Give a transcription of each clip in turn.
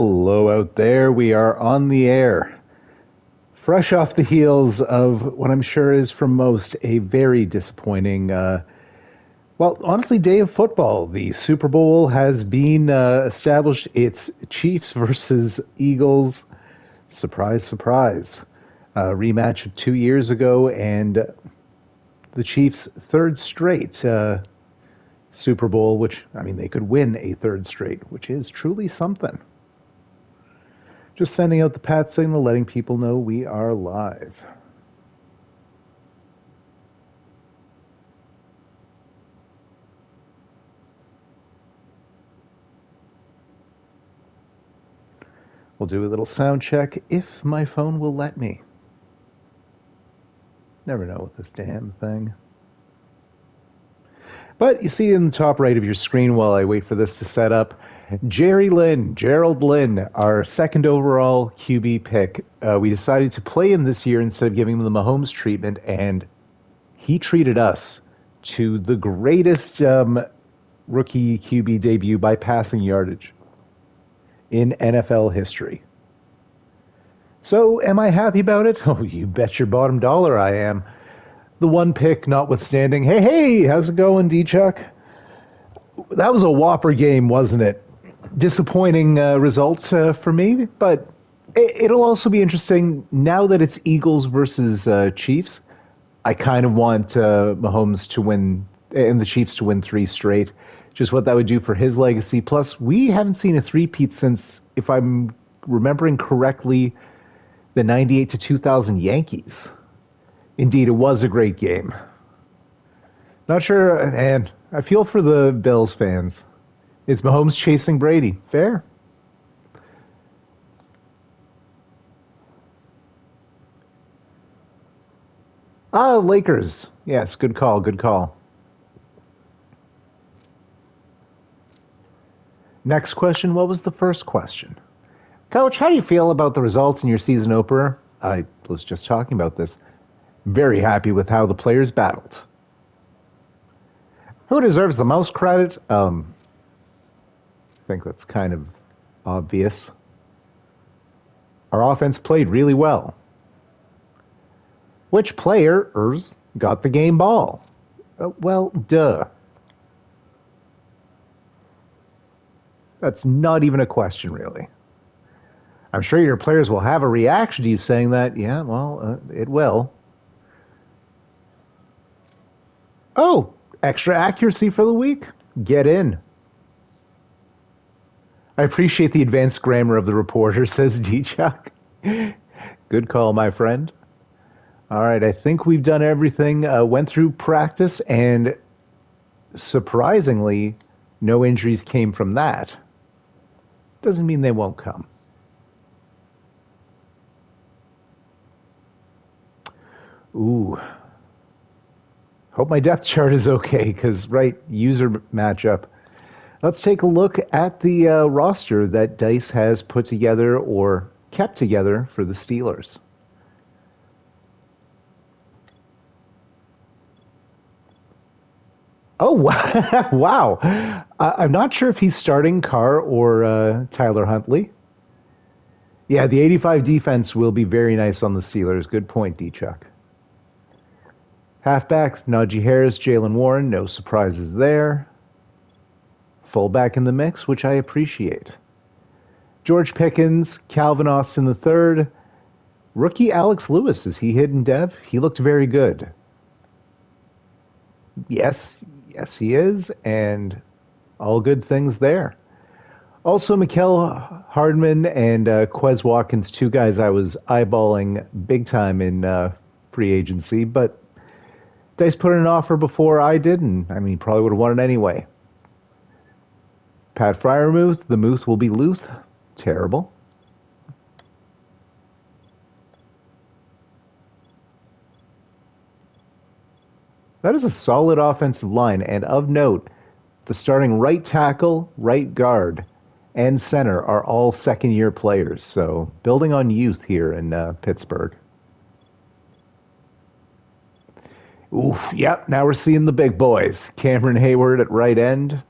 Hello out there. We are on the air. Fresh off the heels of what I'm sure is for most a very disappointing, honestly, day of football. The Super Bowl has been established. It's Chiefs versus Eagles. Surprise, surprise. Rematch of 2 years ago, and the Chiefs' third straight Super Bowl, which, I mean, they could win a third straight, which is truly something. Just sending out the pat signal, letting people know we are live. We'll do a little sound check if my phone will let me. Never know with this damn thing. But you see in the top right of your screen while I wait for this to set up, Gerald Lynn, our second overall QB pick. We decided to play him this year instead of giving him the Mahomes treatment, and he treated us to the greatest rookie QB debut by passing yardage in NFL history. So, am I happy about it? Oh, you bet your bottom dollar I am. The one pick notwithstanding. Hey, how's it going, D-Chuck? That was a whopper game, wasn't it? Disappointing result for me, but it'll also be interesting now that it's Eagles versus Chiefs. I kind of want Mahomes to win and the Chiefs to win three straight. Just what that would do for his legacy. Plus, we haven't seen a three-peat since, if I'm remembering correctly, the 98 to 2000 Yankees. Indeed, it was a great game. Not sure, and I feel for the Bills fans. It's Mahomes chasing Brady. Fair. Lakers. Yes, good call, good call. Next question, what was the first question? Coach, how do you feel about the results in your season opener? I was just talking about this. Very happy with how the players battled. Who deserves the most credit? I think that's kind of obvious. Our offense played really well. Which players got the game ball? Well, duh. That's not even a question, really. I'm sure your players will have a reaction to you saying that. Yeah, well, it will. Oh, extra accuracy for the week? Get in. I appreciate the advanced grammar of the reporter, says D-Chuck. Good call, my friend. All right, I think we've done everything. Went through practice, and surprisingly, no injuries came from that. Doesn't mean they won't come. Ooh. Hope my depth chart is okay, because, right, user matchup. Let's take a look at the roster that Dice has put together or kept together for the Steelers. Oh, wow. I'm not sure if he's starting Carr or Tyler Huntley. Yeah, the 85 defense will be very nice on the Steelers. Good point, D-Chuck. Halfback, Najee Harris, Jalen Warren, no surprises there. Fullback in the mix, which I appreciate. George Pickens, Calvin Austin III. Rookie Alex Lewis, is he hidden dev? He looked very good. Yes, he is, and all good things there. Also, Mikael Hardman and Quez Watkins, two guys I was eyeballing big time in free agency, but Dice put in an offer before I did, and I mean, probably would have won it anyway. Pat Fryermuth, the Muth will be Luth. Terrible. That is a solid offensive line, and of note, the starting right tackle, right guard, and center are all second-year players, so building on youth here in Pittsburgh. Oof, yep, now we're seeing the big boys. Cameron Hayward at right end.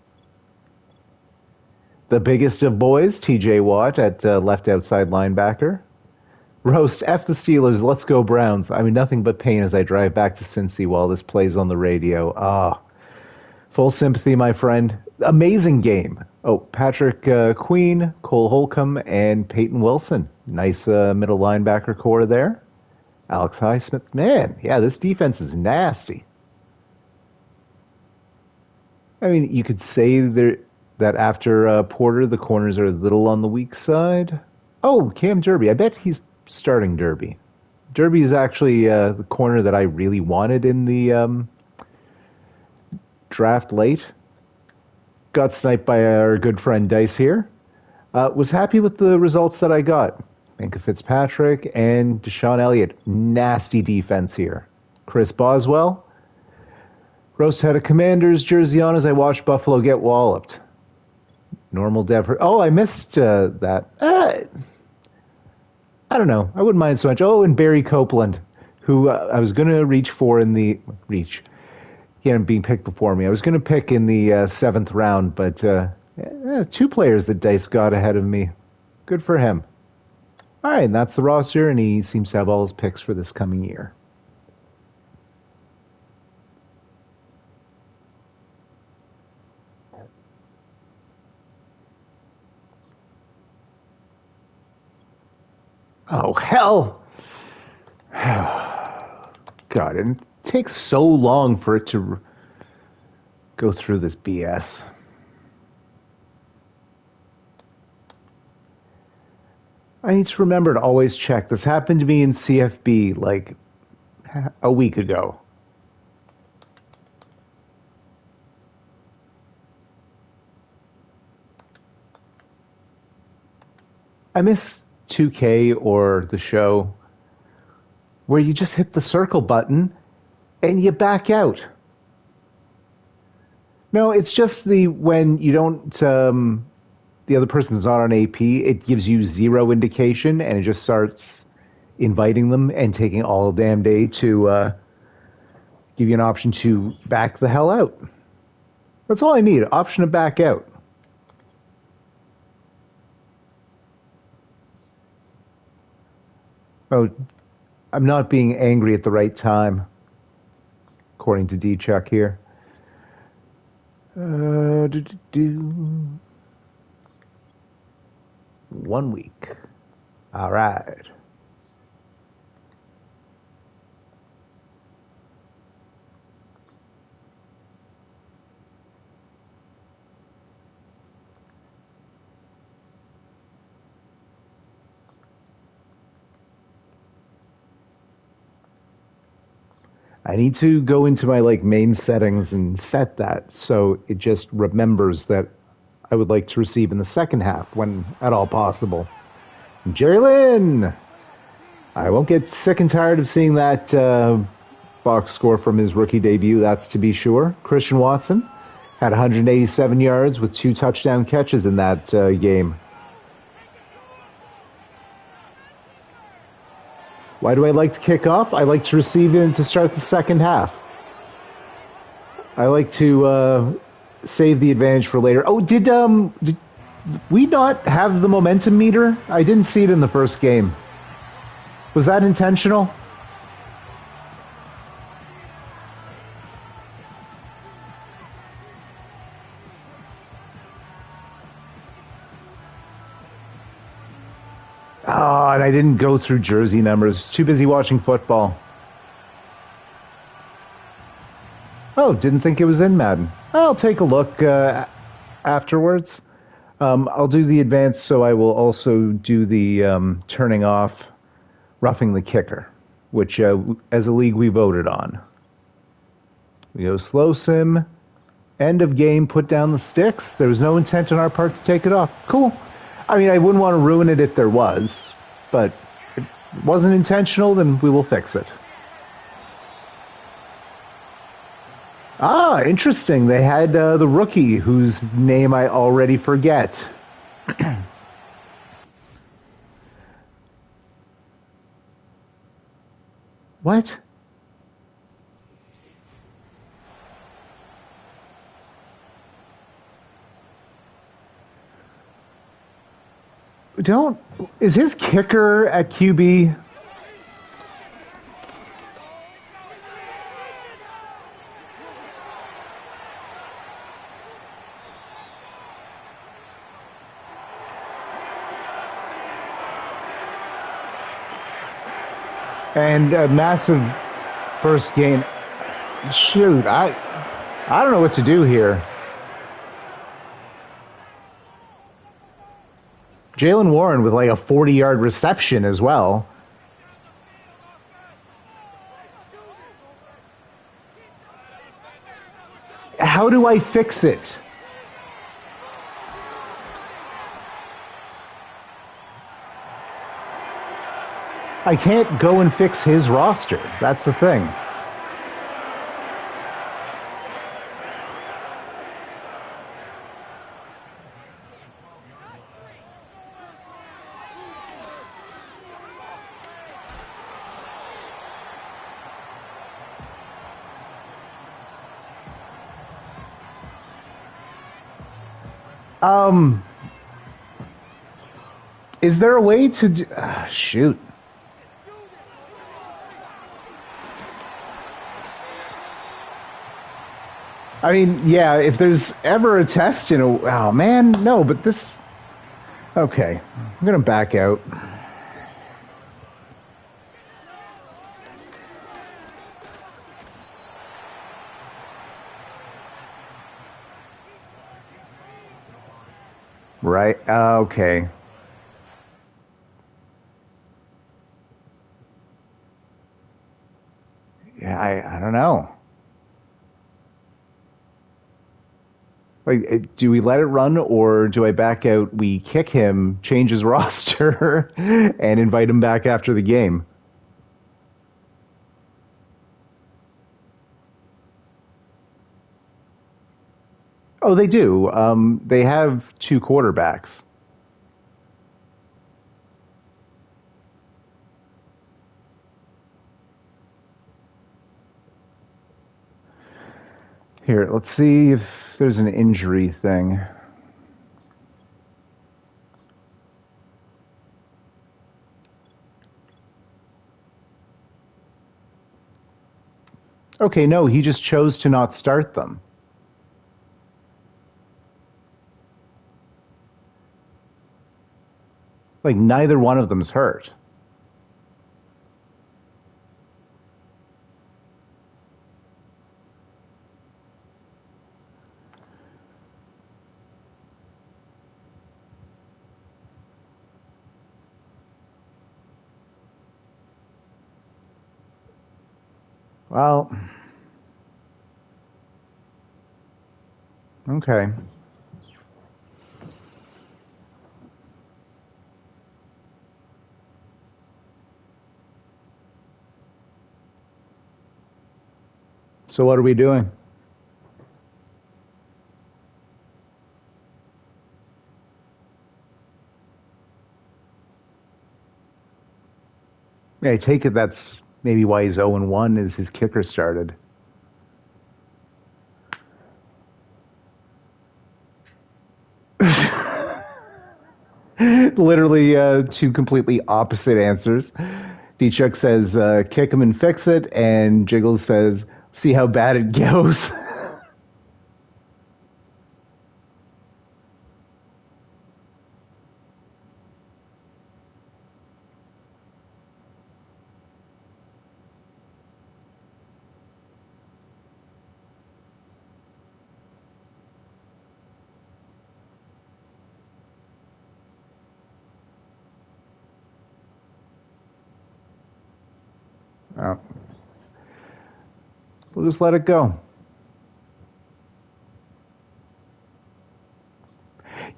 The biggest of boys, TJ Watt at left outside linebacker. Roast, F the Steelers, let's go Browns. I mean, nothing but pain as I drive back to Cincy while this plays on the radio. Ah, full sympathy, my friend. Amazing game. Oh, Patrick Queen, Cole Holcomb, and Peyton Wilson. Nice middle linebacker core there. Alex Highsmith. Man, yeah, this defense is nasty. I mean, you could say that after Porter, the corners are a little on the weak side. Oh, Cam Derby. I bet he's starting Derby. Derby is actually the corner that I really wanted in the draft late. Got sniped by our good friend Dice here. Was happy with the results that I got. Minka Fitzpatrick and Deshaun Elliott. Nasty defense here. Chris Boswell. Roast had a Commanders jersey on as I watched Buffalo get walloped. Normal Dev. Oh, I missed that. I don't know. I wouldn't mind so much. Oh, and Barry Copeland, who I was going to reach for in the reach. He ended up being picked before me. I was going to pick in the seventh round, but two players that Dice got ahead of me. Good for him. All right, and that's the roster, and he seems to have all his picks for this coming year. Oh, hell! God, it takes so long for it to go through this BS. I need to remember to always check. This happened to me in CFB like a week ago. I miss 2K or the show where you just hit the circle button and you back out. No, it's just when you don't, the other person's not on AP, it gives you zero indication and it just starts inviting them and taking all damn day to give you an option to back the hell out. That's all I need, option to back out. Oh, I'm not being angry at the right time, according to D-Chuck here. 1 week. All right. I need to go into my main settings and set that so it just remembers that I would like to receive in the second half when at all possible. Jerry Lynn! I won't get sick and tired of seeing that box score from his rookie debut, that's to be sure. Christian Watson had 187 yards with 2 touchdown catches in that game. Why do I like to kick off? I like to receive in to start the second half. I like to save the advantage for later. Oh, did we not have the momentum meter? I didn't see it in the first game. Was that intentional? Oh, and I didn't go through jersey numbers. I was too busy watching football. Oh, didn't think it was in Madden. I'll take a look afterwards. I'll do the advance, so I will also do the turning off roughing the kicker, which as a league we voted on. We go slow sim, end of game, put down the sticks. There was no intent on our part to take it off. Cool. I mean, I wouldn't want to ruin it if there was, but if it wasn't intentional, then we will fix it. Ah, interesting. They had the rookie whose name I already forget. What? don't... Is his kicker at QB? And a massive first gain. Shoot, I don't know what to do here. Jalen Warren with like a 40-yard reception as well. How do I fix it? I can't go and fix his roster. That's the thing. Is there a way to do... shoot. I mean, yeah, if there's ever a test, oh man, no, but this... Okay, I'm going to back out. Right, okay. Yeah, I don't know. Like, do we let it run, or do I back out, we kick him, change his roster, and invite him back after the game? Oh, they do. They have two quarterbacks. Here, let's see if there's an injury thing. Okay, no, he just chose to not start them. Like, neither one of them's hurt. Well, okay. So what are we doing? Yeah, I take it that's maybe why he's 0-1 is his kicker started. Literally two completely opposite answers. D-Chuck says, kick him and fix it, and Jiggles says, see how bad it goes. Oh. We'll just let it go.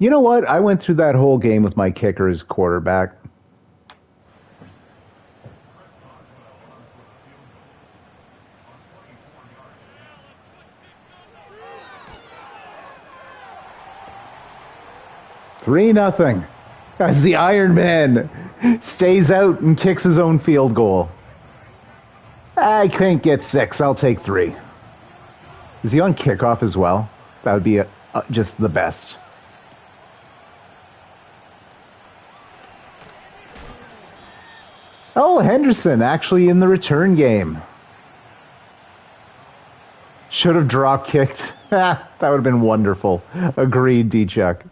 You know what? I went through that whole game with my kicker as quarterback. Three nothing as the Iron Man stays out and kicks his own field goal. I can't get 6. I'll take 3. Is he on kickoff as well? That would be just the best. Oh, Henderson actually in the return game. Should have drop kicked. That would have been wonderful. Agreed, D-Chuck.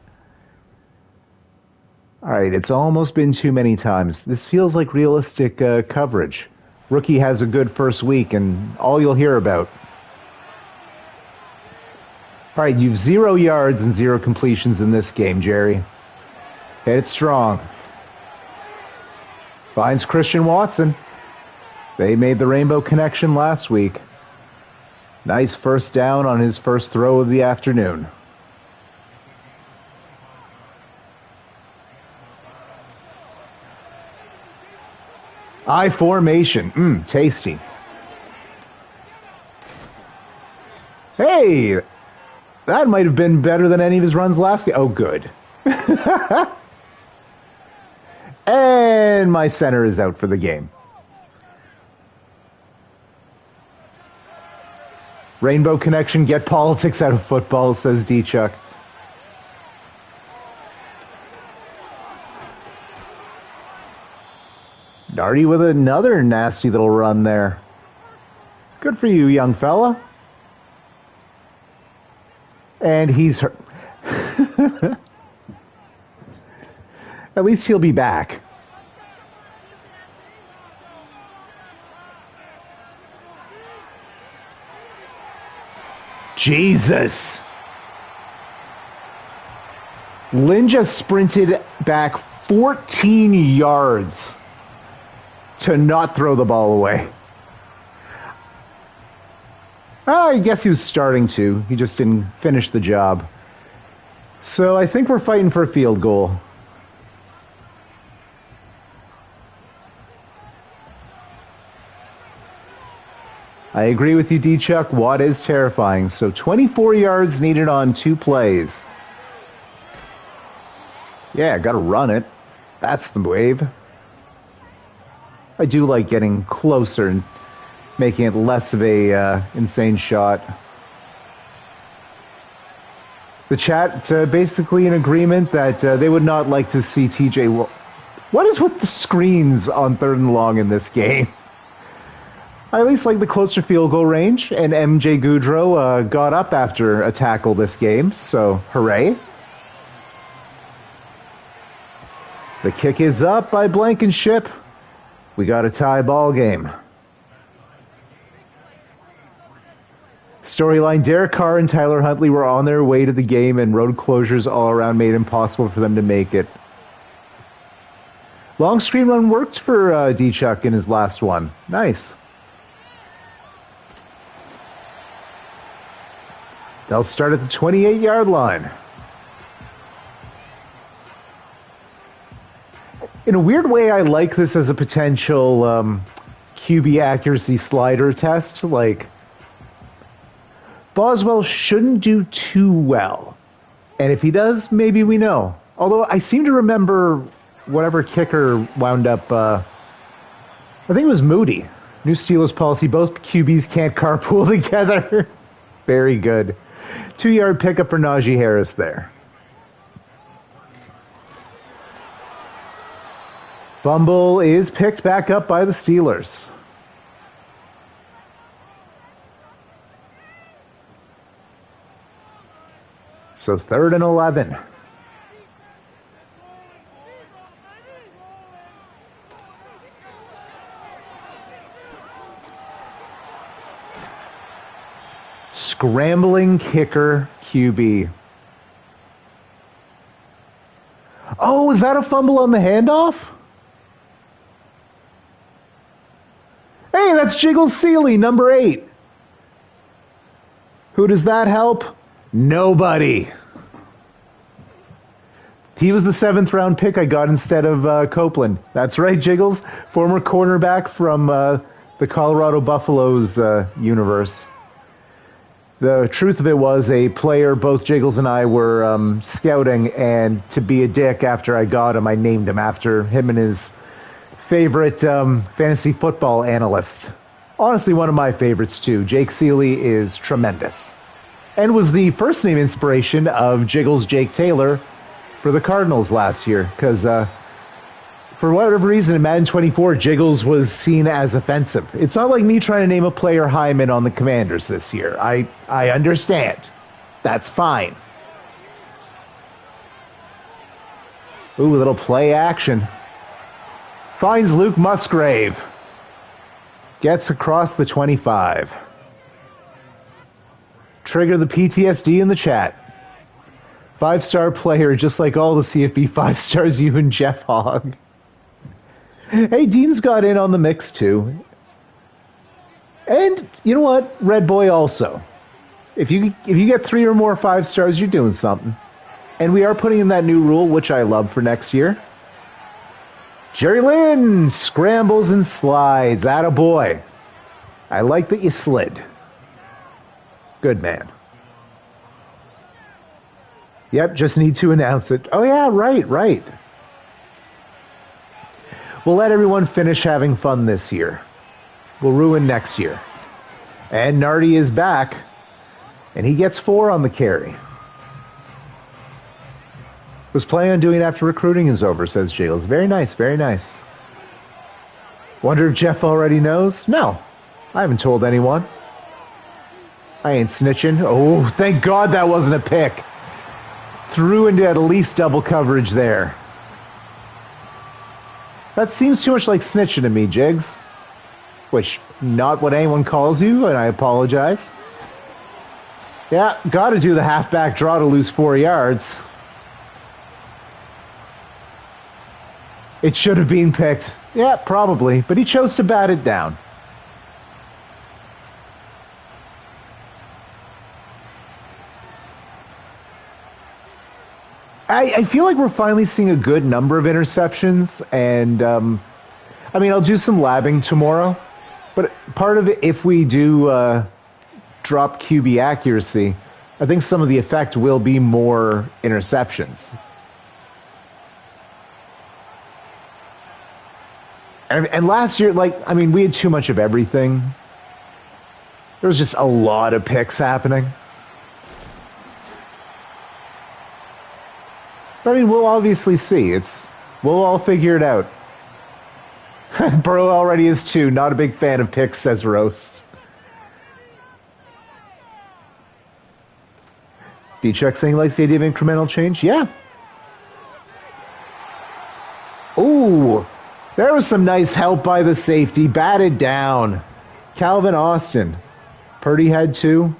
All right, it's almost been too many times. This feels like realistic coverage. Rookie has a good first week, and all you'll hear about. All right, you've 0 yards and 0 completions in this game, Jerry. Hit it strong. Finds Christian Watson. They made the rainbow connection last week. Nice first down on his first throw of the afternoon. I formation. Tasty. Hey, that might have been better than any of his runs last game. Oh, good. And my center is out for the game. Rainbow connection, get politics out of football, says D-Chuck. Darty with another nasty little run there. Good for you, young fella. And he's hurt. At least he'll be back. Jesus. Lynn just sprinted back 14 yards to not throw the ball away. I guess he was starting to. He just didn't finish the job. So I think we're fighting for a field goal. I agree with you, D-Chuck. Watt is terrifying. So 24 yards needed on 2 plays. Yeah, gotta run it. That's the wave. I do like getting closer and making it less of a insane shot. The chat basically in agreement that they would not like to see TJ. What is with the screens on 3rd and long in this game? I at least like the closer field goal range, and MJ Goudreau got up after a tackle this game, so hooray. The kick is up by Blankenship. We got a tie ball game. Storyline, Derek Carr and Tyler Huntley were on their way to the game, and road closures all around made it impossible for them to make it. Long screen run worked for D-Chuck in his last one. Nice. They'll start at the 28-yard line. In a weird way, I like this as a potential QB accuracy slider test. Like, Boswell shouldn't do too well. And if he does, maybe we know. Although I seem to remember whatever kicker wound up, I think it was Moody. New Steelers policy, both QBs can't carpool together. Very good. 2-yard pickup for Najee Harris there. Fumble is picked back up by the Steelers. So 3rd and 11. Scrambling kicker QB. Oh, is that a fumble on the handoff? Hey, that's Jiggles Seeley, number 8. Who does that help? Nobody. He was the 7th round pick I got instead of Copeland. That's right, Jiggles. Former cornerback from the Colorado Buffaloes universe. The truth of it was a player both Jiggles and I were scouting, and to be a dick after I got him, I named him after him and his favorite fantasy football analyst. Honestly, one of my favorites, too. Jake Seeley is tremendous. And was the first name inspiration of Jiggles Jake Taylor for the Cardinals last year, because For whatever reason, in Madden 24, Jiggles was seen as offensive. It's not like me trying to name a player Hyman on the Commanders this year. I understand. That's fine. Ooh, little play action. Finds Luke Musgrave. Gets across the 25. Trigger the PTSD in the chat. 5-star player, just like all the CFB 5 stars, you and Jeff Hogg. Hey, Dean's got in on the mix too. And you know what? Red Boy also. If you get 3 or more 5 stars, you're doing something. And we are putting in that new rule, which I love for next year. Jerry Lynn scrambles and slides. Attaboy. I like that you slid. Good man. Yep, just need to announce it. Oh yeah, right. We'll let everyone finish having fun this year. We'll ruin next year. And Nardi is back. And he gets 4 on the carry. Was planning on doing it after recruiting is over, says Jales. Very nice, very nice. Wonder if Jeff already knows? No. I haven't told anyone. I ain't snitching. Oh, thank God that wasn't a pick. Threw into at least double coverage there. That seems too much like snitching to me, Jigs. Which, not what anyone calls you, and I apologize. Yeah, gotta do the halfback draw to lose 4 yards. It should have been picked. Yeah, probably, but he chose to bat it down. I feel like we're finally seeing a good number of interceptions, and I mean, I'll do some labbing tomorrow, but part of it, if we do drop QB accuracy, I think some of the effect will be more interceptions. And last year, I mean, we had too much of everything. There was just a lot of picks happening. But I mean, we'll obviously see. We'll all figure it out. Burrow already is too. Not a big fan of picks, says Roast. D-Chuck saying he likes the idea of incremental change? Yeah. Ooh, there was some nice help by the safety. Batted down. Calvin Austin. Purdy had 2.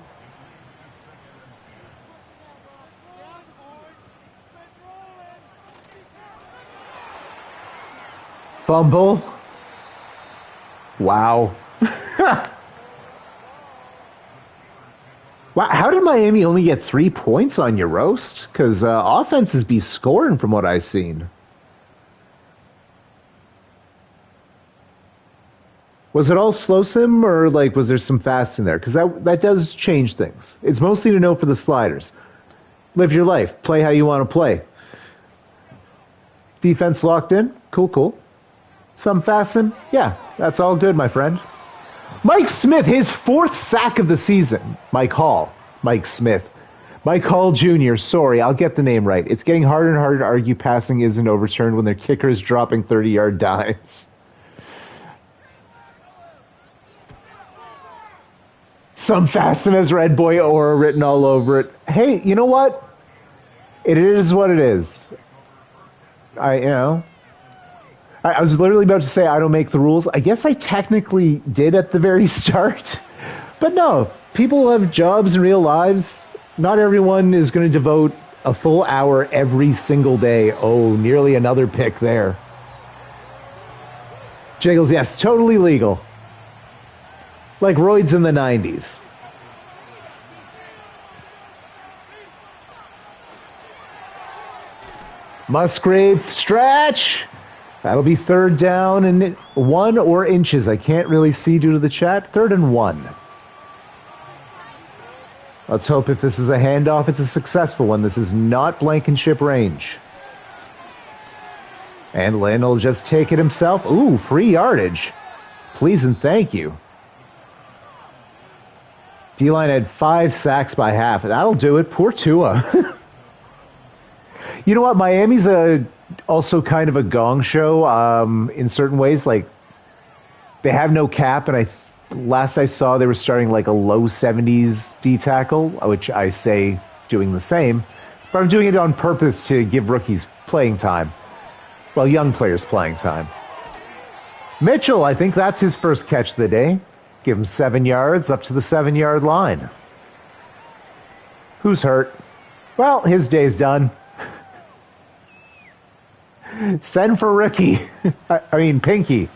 Fumble. Wow. Wow. How did Miami only get 3 points on your Roast? Because offenses be scoring from what I've seen. Was it all slow sim, or was there some fast in there? Because that does change things. It's mostly to know for the sliders. Live your life. Play how you want to play. Defense locked in. Cool. Some fasten? Yeah, that's all good, my friend. Mike Smith, his 4th sack of the season. Mike Smith. Mike Hall Jr., sorry, I'll get the name right. It's getting harder and harder to argue passing isn't overturned when their kicker is dropping 30-yard dimes. Some fasten as Red Boy Aura written all over it. Hey, you know what? It is what it is. I was literally about to say I don't make the rules. I guess I technically did at the very start. But no, people have jobs and real lives. Not everyone is going to devote a full hour every single day. Oh, nearly another pick there. Jiggles, yes, totally legal. Like roids in the 90s. Musgrave stretch. That'll be 3rd down and 1 or inches. I can't really see due to the chat. 3rd and 1. Let's hope if this is a handoff, it's a successful one. This is not Blankenship range. And Lynn will just take it himself. Ooh, free yardage. Please and thank you. D-line had 5 sacks by half. That'll do it. Poor Tua. You know what? Miami's a Also kind of a gong show in certain ways. Like, they have no cap, and last I saw, they were starting like a low 70s D tackle, which I say doing the same. But I'm doing it on purpose to give rookies playing time. Well, young players playing time. Mitchell, I think that's his first catch of the day. Give him 7 yards up to the 7-yard line. Who's hurt? Well, his day's done. Send for Ricky. I mean, Pinky.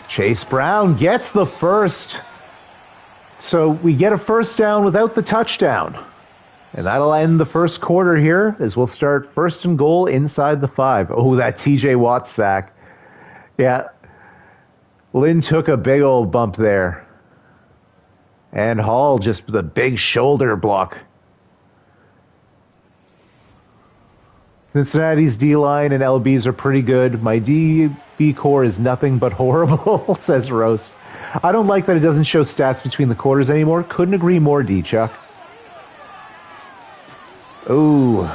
Chase Brown gets the first. So we get a first down without the touchdown. And that'll end the first quarter here as we'll start 1st and goal inside the 5. Oh, that TJ Watt sack. Yeah. Lynn took a big old bump there. And Hall just with a big shoulder block. Cincinnati's D-line and LBs are pretty good. My DB core is nothing but horrible, says Roast. I don't like that it doesn't show stats between the quarters anymore. Couldn't agree more, D-Chuck. Ooh.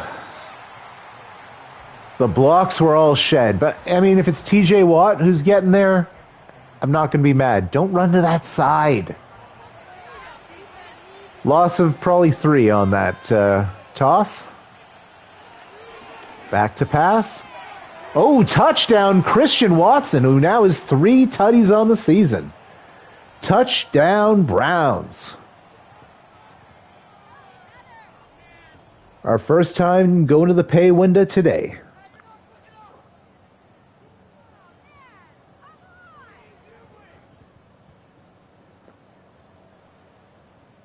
The blocks were all shed. But, I mean, if it's TJ Watt who's getting there, I'm not going to be mad. Don't run to that side. Loss of probably 3 on that toss. Back to pass. Oh, touchdown, Christian Watson, who now has 3 tutties on the season. Touchdown, Browns. Our first time going to the pay window today.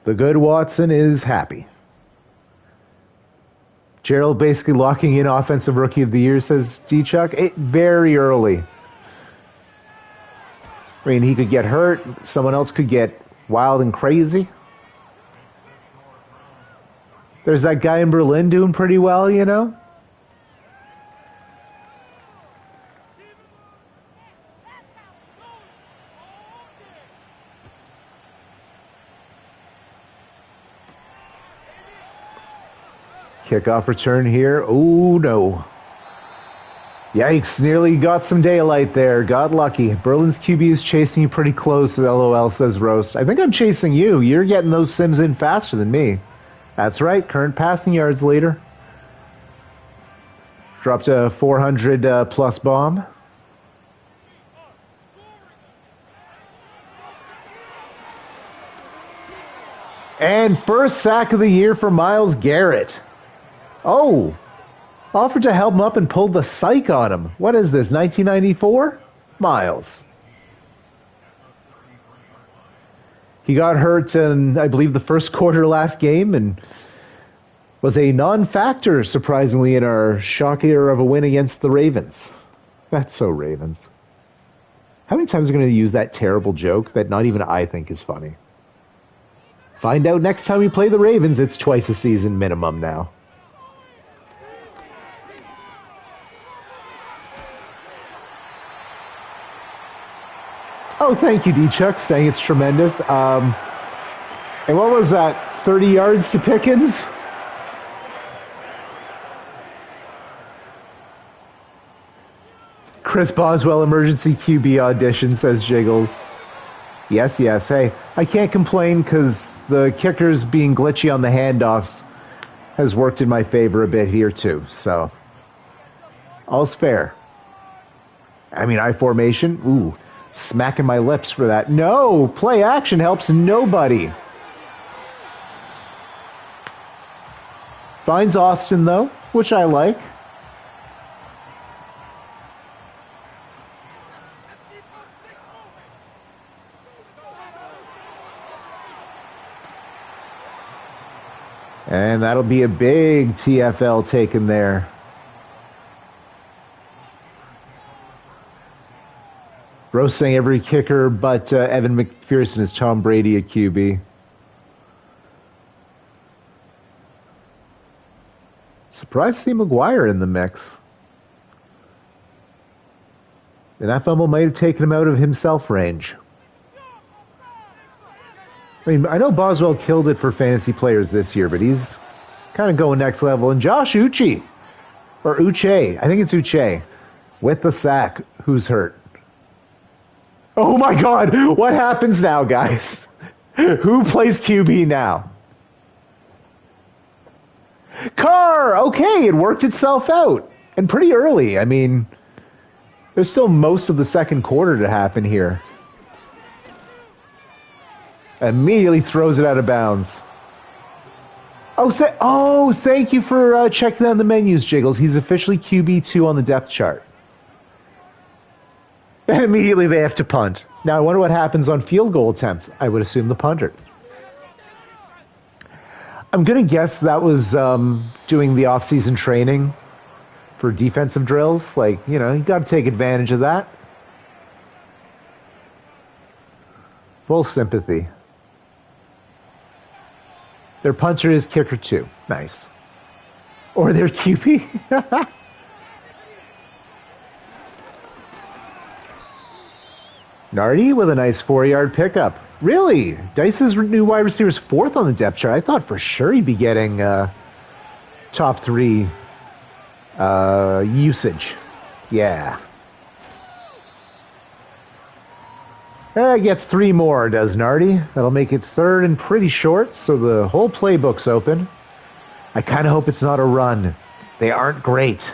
The good Watson is happy. Gerald basically locking in Offensive Rookie of the Year, says D-Chuck. Very early. I mean, he could get hurt. Someone else could get wild and crazy. There's that guy in Berlin doing pretty well, you know? Kickoff return here. Oh, no. Yikes, nearly got some daylight there. Got lucky. Berlin's QB is chasing you pretty close, LOL, says Roast. I think I'm chasing you. You're getting those sims in faster than me. That's right, current passing yards leader. Dropped a 400 plus bomb. And first sack of the year for Myles Garrett. Oh, offered to help him up and pulled the psych on him. What is this, 1994? Myles. He got hurt in, I believe, the first quarter last game and was a non-factor, surprisingly, in our shocker of a win against the Ravens. That's so Ravens. How many times are we going to use that terrible joke that not even I think is funny? Find out next time we play the Ravens. It's twice a season minimum now. Oh, thank you, D-Chuck, saying it's tremendous. And what was that, 30 yards to Pickens? Chris Boswell, emergency QB audition, says Jiggles. Yes, yes. Hey, I can't complain because the kickers being glitchy on the handoffs has worked in my favor a bit here, too. So, all's fair. I mean, I formation, ooh. Smacking my lips for that. No! Play action helps nobody. Finds Austin, though, which I like. And that'll be a big TFL taken there. Rose saying every kicker but Evan McPherson is Tom Brady at QB. Surprised to see McGuire in the mix. And that fumble might have taken him out of himself range. I mean, I know Boswell killed it for fantasy players this year, but he's Kind of going next level. And Josh Uche, or Uche, I think it's Uche, with the sack. Who's hurt? Oh my God, what happens now, guys? Who plays QB now? Carr! Okay, it worked itself out. And pretty early. I mean, there's still most of the second quarter to happen here. Immediately throws it out of bounds. Oh, thank you for checking on the menus, Jiggles. He's officially QB2 on the depth chart. And immediately they have to punt. Now, I wonder what happens on field goal attempts. I would assume the punter. I'm going to guess that was doing the off-season training for defensive drills. Like, you know, you got to take advantage of that. Full sympathy. Their punter is kicker too. Nice. Or their QB. Nardi with a nice 4-yard pickup. Really? Dice's new wide receiver's fourth on the depth chart. I thought for sure he'd be getting top 3 usage. Yeah. Gets 3 more, does Nardi. That'll make it third and pretty short, so the whole playbook's open. I kind of hope it's not a run. They aren't great.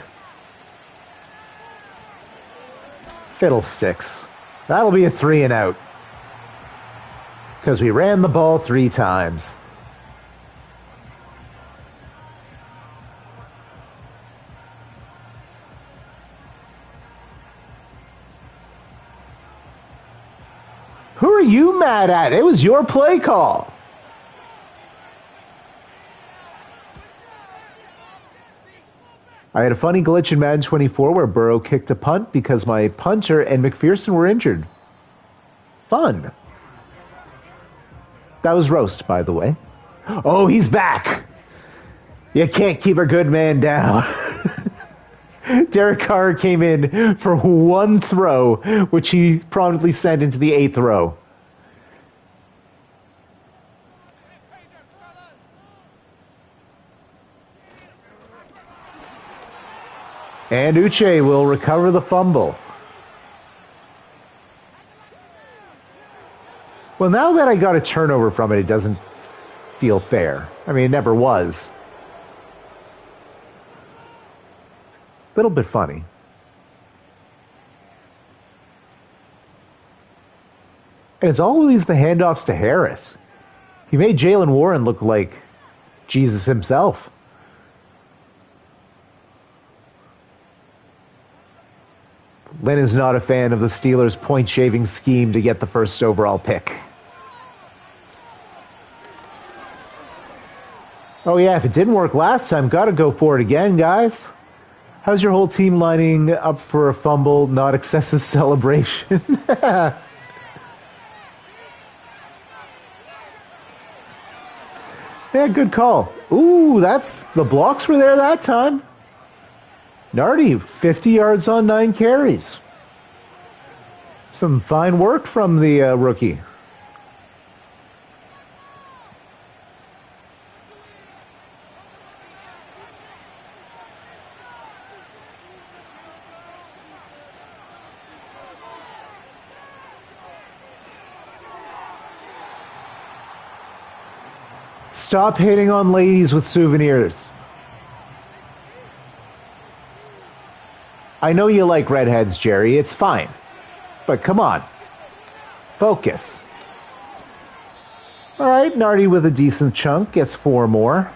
Fiddlesticks. That'll be a 3 and out. Because we ran the ball 3 times. Who are you mad at? It was your play call. I had a funny glitch in Madden 24 where Burrow kicked a punt because my punter and McPherson were injured. Fun. That was roast, by the way. Oh, he's back. You can't keep a good man down. Derek Carr came in for 1 throw, which he promptly sent into the 8th row. And Uche will recover the fumble. Well, now that I got a turnover from it, it doesn't feel fair. I mean, it never was. Little bit funny. And it's always the handoffs to Harris. He made Jalen Warren look like Jesus himself. Lynn is not a fan of the Steelers' point-shaving scheme to get the first overall pick. Oh yeah, if it didn't work last time, gotta go for it again, guys. How's your whole team lining up for a fumble, not excessive celebration? Yeah, good call. Ooh, the blocks were there that time. Nardi, 50 yards on 9 carries. Some fine work from the rookie. Stop hating on ladies with souvenirs. I know you like redheads, Jerry. It's fine. But come on. Focus. All right, Nardi with a decent chunk. Gets 4 more.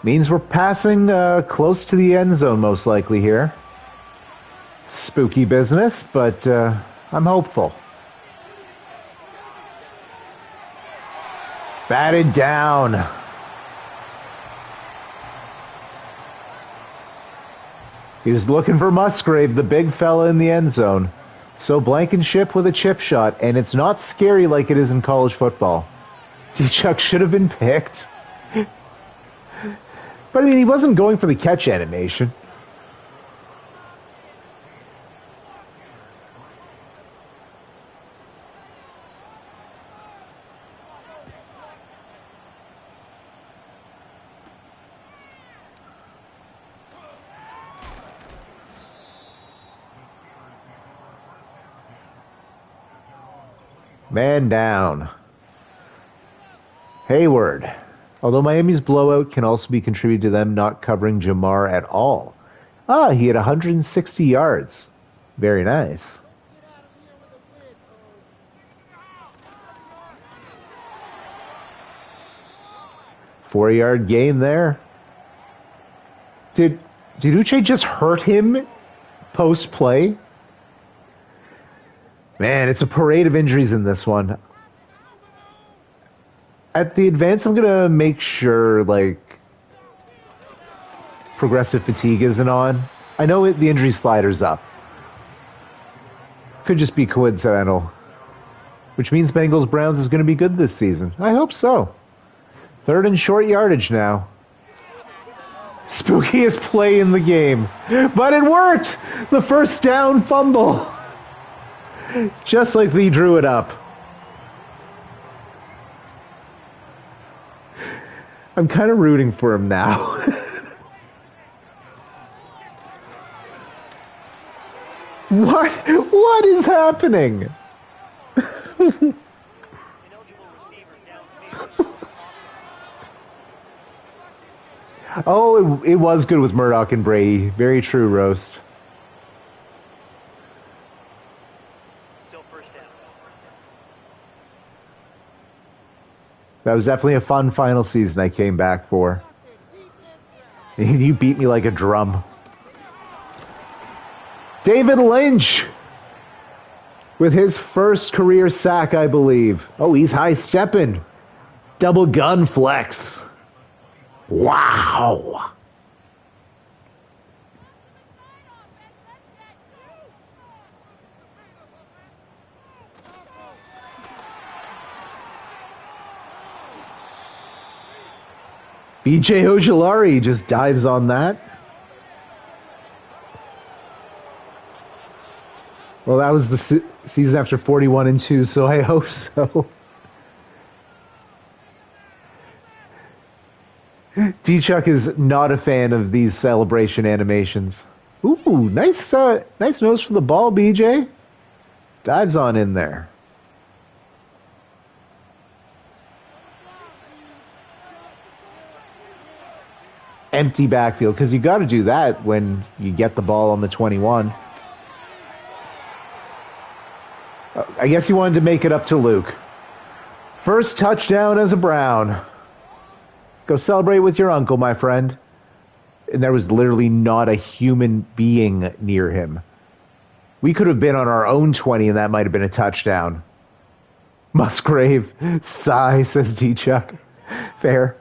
Means we're passing close to the end zone most likely here. Spooky business, but I'm hopeful. Batted down. He was looking for Musgrave, the big fella in the end zone. So Blankenship with a chip shot, and it's not scary like it is in college football. D-Chuck should have been picked. But I mean, he wasn't going for the catch animation. Man down. Hayward. Although Miami's blowout can also be contributed to them not covering Jamar at all. Ah, he had 160 yards. Very nice. Four-yard gain there. Did Uche just hurt him post-play? Man, it's a parade of injuries in this one. At the advance, I'm going to make sure, like, progressive fatigue isn't on. I know the injury slider's up. Could just be coincidental. Which means Bengals-Browns is going to be good this season. I hope so. Third and short yardage now. Spookiest play in the game. But it worked! The first down fumble. Just like they drew it up. I'm kind of rooting for him now. What is happening? Oh, it was good with Murdoch and Brady. Very true, Roast. Still first down. That was definitely a fun final season I came back for. You beat me like a drum. David Lynch with his first career sack, I believe. Oh, he's high-stepping. Double gun flex. Wow. BJ Ojulari just dives on that. Well, that was the season after 41-2, so I hope so. D-Chuck is not a fan of these celebration animations. Ooh, nice nose for the ball, BJ. Dives on in there. Empty backfield, because you got to do that when you get the ball on the 21. I guess he wanted to make it up to Luke. First touchdown as a Brown. Go celebrate with your uncle, my friend. And there was literally not a human being near him. We could have been on our own 20 and that might have been a touchdown. Musgrave, sigh, says D-Chuck. Fair.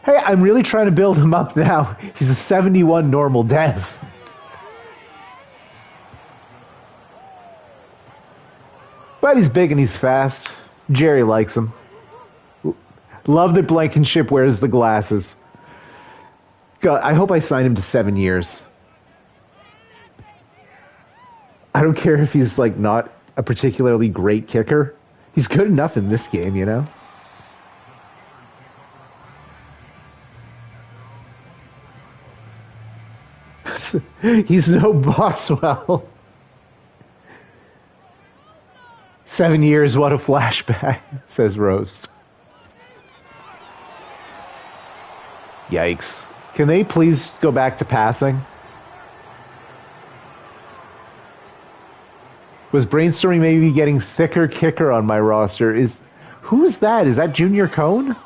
Hey, I'm really trying to build him up now. He's a 71 normal dev. But he's big and he's fast. Jerry likes him. Love that Blankenship wears the glasses. God, I hope I sign him to 7 years. I don't care if he's like not a particularly great kicker. He's good enough in this game, you know? He's no Boswell. 7 years, what a flashback, says Roast. Yikes. Can they please go back to passing? Was brainstorming maybe getting thicker kicker on my roster? Who is that? Is that Junior Cone?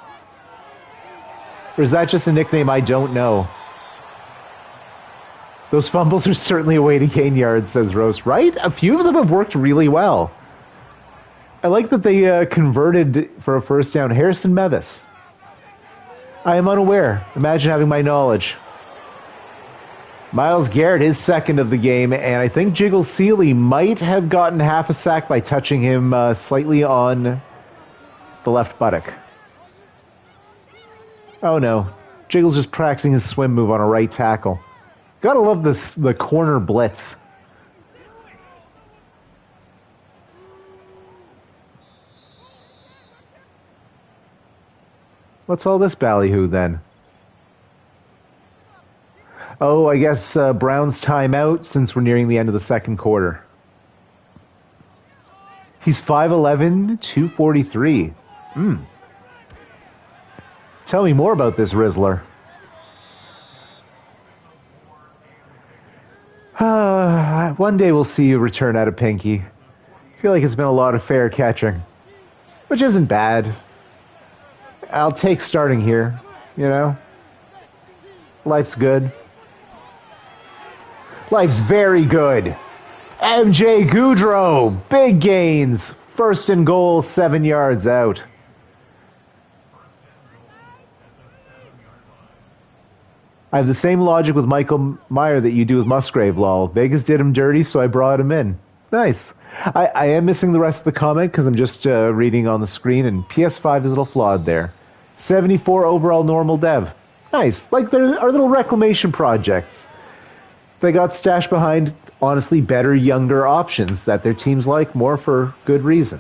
Or is that just a nickname I don't know? Those fumbles are certainly a way to gain yards, says Roast. Right? A few of them have worked really well. I like that they converted for a first down. Harrison Mevis. I am unaware. Imagine having my knowledge. Myles Garrett is second of the game, and I think Jiggle Seeley might have gotten half a sack by touching him slightly on the left buttock. Oh no. Jiggle's just practicing his swim move on a right tackle. Gotta love the corner blitz. What's all this ballyhoo then? Oh, I guess Brown's timeout since we're nearing the end of the second quarter. He's 5'11", 243. Tell me more about this Rizzler. One day we'll see you return out of Pinky. I feel like it's been a lot of fair catching, which isn't bad. I'll take starting here, you know? Life's good. Life's very good. MJ Goudreau, big gains. First and goal, 7 yards out. I have the same logic with Michael Meyer that you do with Musgrave, lol. Vegas did him dirty, so I brought him in. Nice. I am missing the rest of the comment because I'm just reading on the screen, and PS5 is a little flawed there. 74 overall normal dev. Nice. Like, there are little reclamation projects. They got stashed behind, honestly, better, younger options that their teams like more for good reason.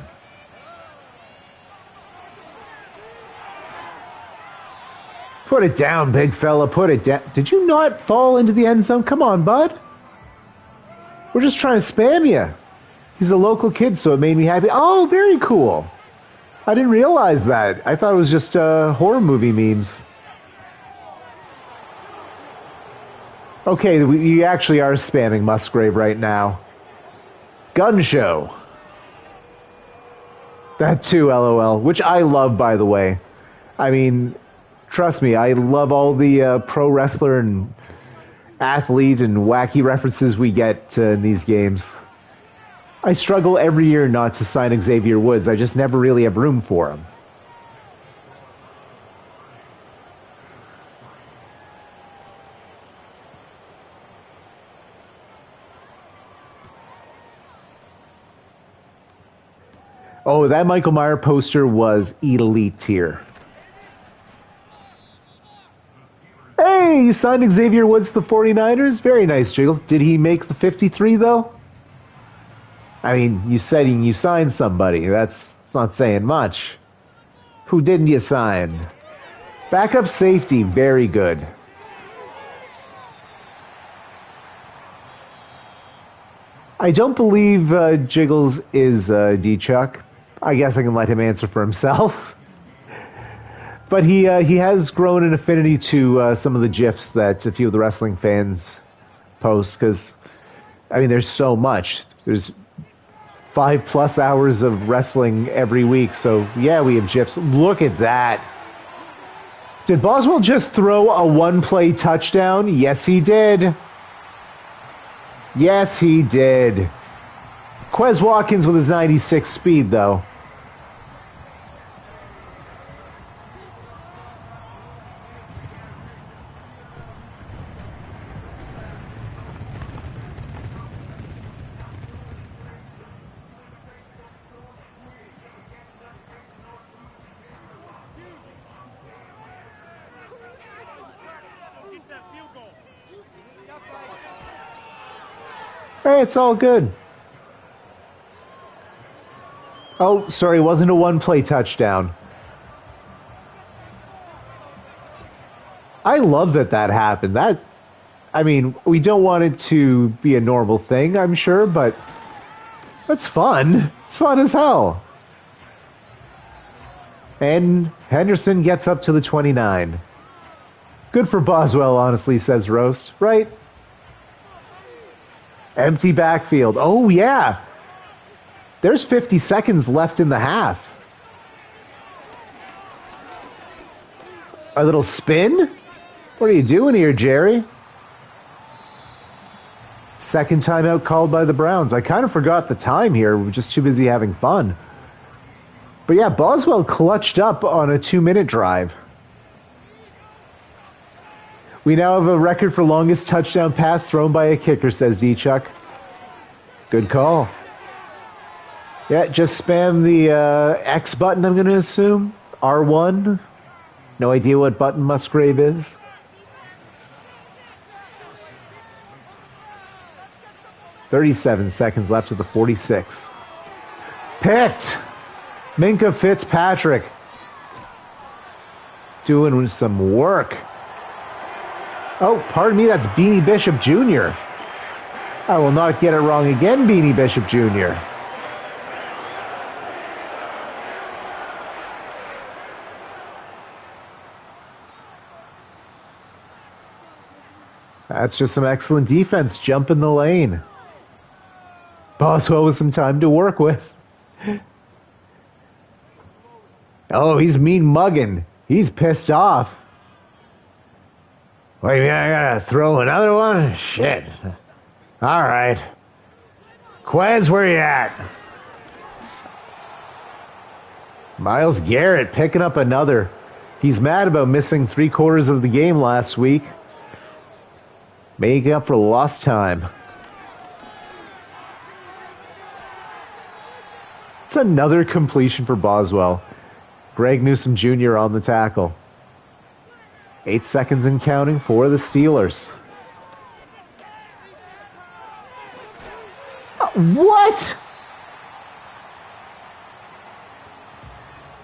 Put it down, big fella. Put it down. Did you not fall into the end zone? Come on, bud. We're just trying to spam you. He's a local kid, so it made me happy. Oh, very cool. I didn't realize that. I thought it was just horror movie memes. Okay, we actually are spamming Musgrave right now. Gun show. That too, LOL. Which I love, by the way. I mean, trust me, I love all the pro wrestler and athlete and wacky references we get in these games. I struggle every year not to sign Xavier Woods. I just never really have room for him. Oh, that Michael Meyer poster was elite tier. Hey, you signed Xavier Woods to the 49ers? Very nice, Jiggles. Did he make the 53, though? I mean, you said you signed somebody. That's not saying much. Who didn't you sign? Backup safety, very good. I don't believe Jiggles is D-Chuck. I guess I can let him answer for himself. But he has grown an affinity to some of the GIFs that a few of the wrestling fans post, because, I mean, there's so much. There's 5+ hours of wrestling every week, so yeah, we have GIFs. Look at that. Did Boswell just throw a one-play touchdown? Yes, he did. Yes, he did. Quez Watkins with his 96 speed, though. Hey, it's all good. Oh, sorry, it wasn't a one-play touchdown. I love that happened. I mean, we don't want it to be a normal thing, I'm sure, but that's fun. It's fun as hell. And Henderson gets up to the 29. Good for Boswell, honestly, says Roast. Right? Empty backfield. Oh, yeah. There's 50 seconds left in the half. A little spin? What are you doing here, Jerry? Second timeout called by the Browns. I kind of forgot the time here. We're just too busy having fun. But yeah, Boswell clutched up on a 2-minute drive. We now have a record for longest touchdown pass thrown by a kicker, says D-Chuck. Good call. Yeah, just spam the X button, I'm going to assume. R1. No idea what button Musgrave is. "37 seconds left of the 46. Picked! Minka Fitzpatrick. Doing some work. Oh, pardon me, that's Beanie Bishop Jr. I will not get it wrong again, Beanie Bishop Jr. That's just some excellent defense. Jump in the lane. Boswell with some time to work with. Oh, he's mean mugging. He's pissed off. Wait, I gotta throw another one? Shit. All right. Quez, where you at? Myles Garrett picking up another. He's mad about missing 3/4 of the game last week. Making up for lost time. It's another completion for Boswell. Greg Newsome Jr. on the tackle. 8 seconds and counting for the Steelers. What?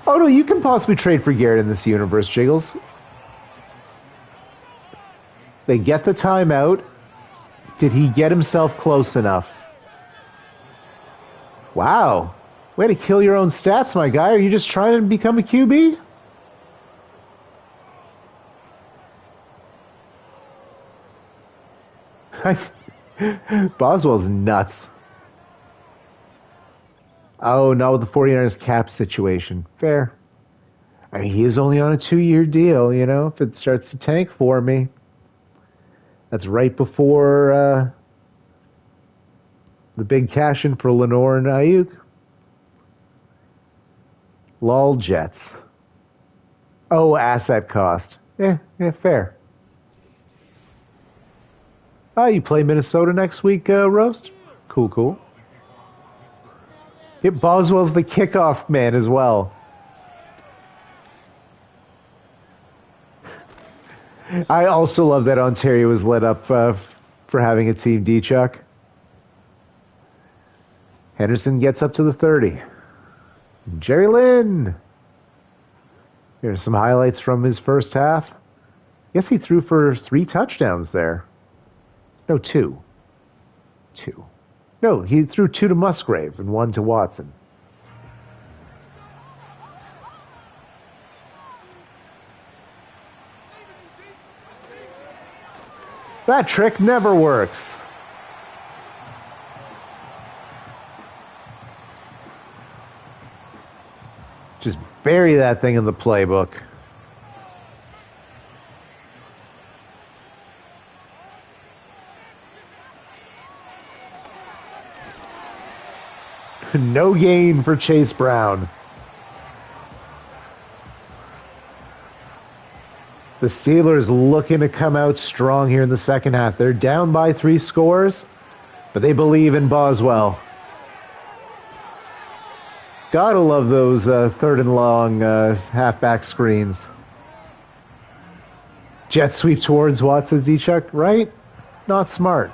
Oh no, you can possibly trade for Garrett in this universe, Jiggles. They get the timeout. Did he get himself close enough? Wow. Way to kill your own stats, my guy. Are you just trying to become a QB? Boswell's nuts. Oh, not with the 49ers cap situation. Fair. I mean, he is only on a 2-year deal, you know, if it starts to tank for me. That's right before the big cash in for Lenore and Ayuk. Lol Jets. Oh, asset cost. Yeah, fair. You play Minnesota next week, Roast? Cool. Boswell's the kickoff man as well. I also love that Ontario was lit up for having a team D-Chuck. Henderson gets up to the 30. Jerry Lynn. Here's some highlights from his first half. Guess he threw for 3 touchdowns there. No, 2. 2. No, he threw 2 to Musgrave and 1 to Watson. That trick never works. Just bury that thing in the playbook. No gain for Chase Brown. The Steelers looking to come out strong here in the second half. They're down by 3 scores, but they believe in Boswell. Gotta love those third and long halfback screens. Jet sweep towards Watson's D-Chuck, right? Not smart.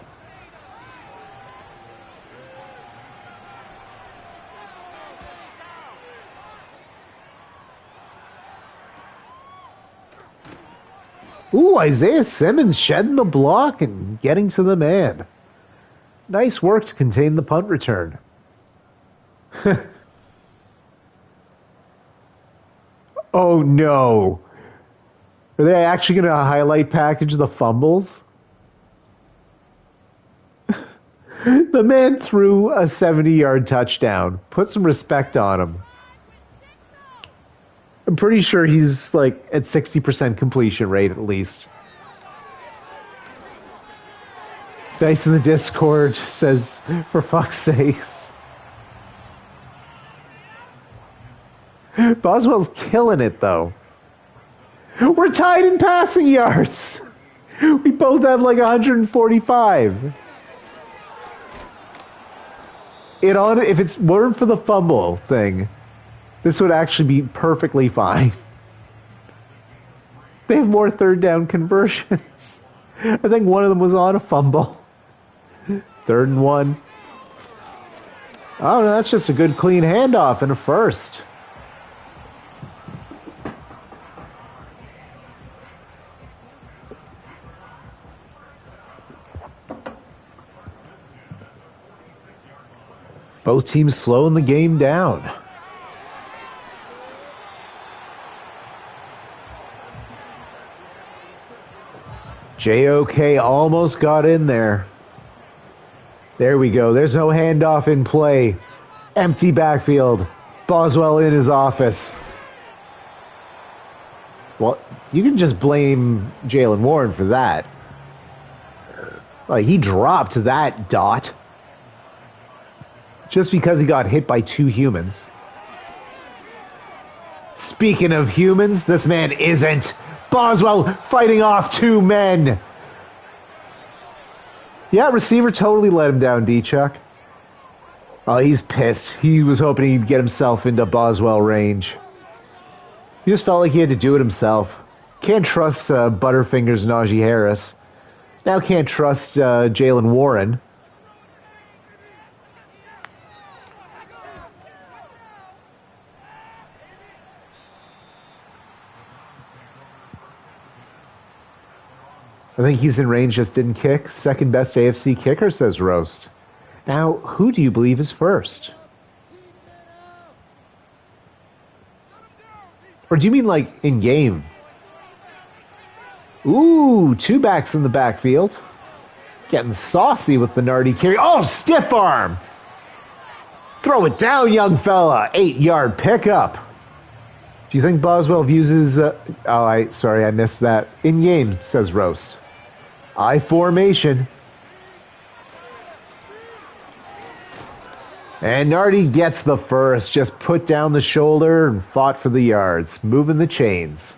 Ooh, Isaiah Simmons shedding the block and getting to the man. Nice work to contain the punt return. Oh no. Are they actually going to highlight package the fumbles? The man threw a 70-yard touchdown. Put some respect on him. I'm pretty sure he's like at 60% completion rate at least. Dice in the Discord says, for fuck's sakes. Boswell's killing it though. We're tied in passing yards. We both have like 145. If it weren't for the fumble thing, this would actually be perfectly fine. They have more third down conversions. I think one of them was on a fumble. 3rd and 1. Oh, no, that's just a good clean handoff and a first. Both teams slowing the game down. JOK almost got in there. There we go. There's no handoff in play. Empty backfield. Boswell in his office. Well, you can just blame Jalen Warren for that. Like, he dropped that dot just because he got hit by two humans. Speaking of humans, this man isn't. Boswell fighting off two men. Yeah, receiver totally let him down, D-Chuck. Oh, he's pissed. He was hoping he'd get himself into Boswell range. He just felt like he had to do it himself. Can't trust Butterfingers Najee Harris. Now can't trust Jalen Warren. I think he's in range, just didn't kick. Second best AFC kicker, says Roast. Now, who do you believe is first? Or do you mean like in game? Ooh, two backs in the backfield. Getting saucy with the Nardi carry. Oh, stiff arm! Throw it down, young fella. 8-yard pickup. Do you think Boswell views his... sorry, I missed that. In game, says Roast. I formation. And Nardi gets the first. Just put down the shoulder and fought for the yards. Moving the chains.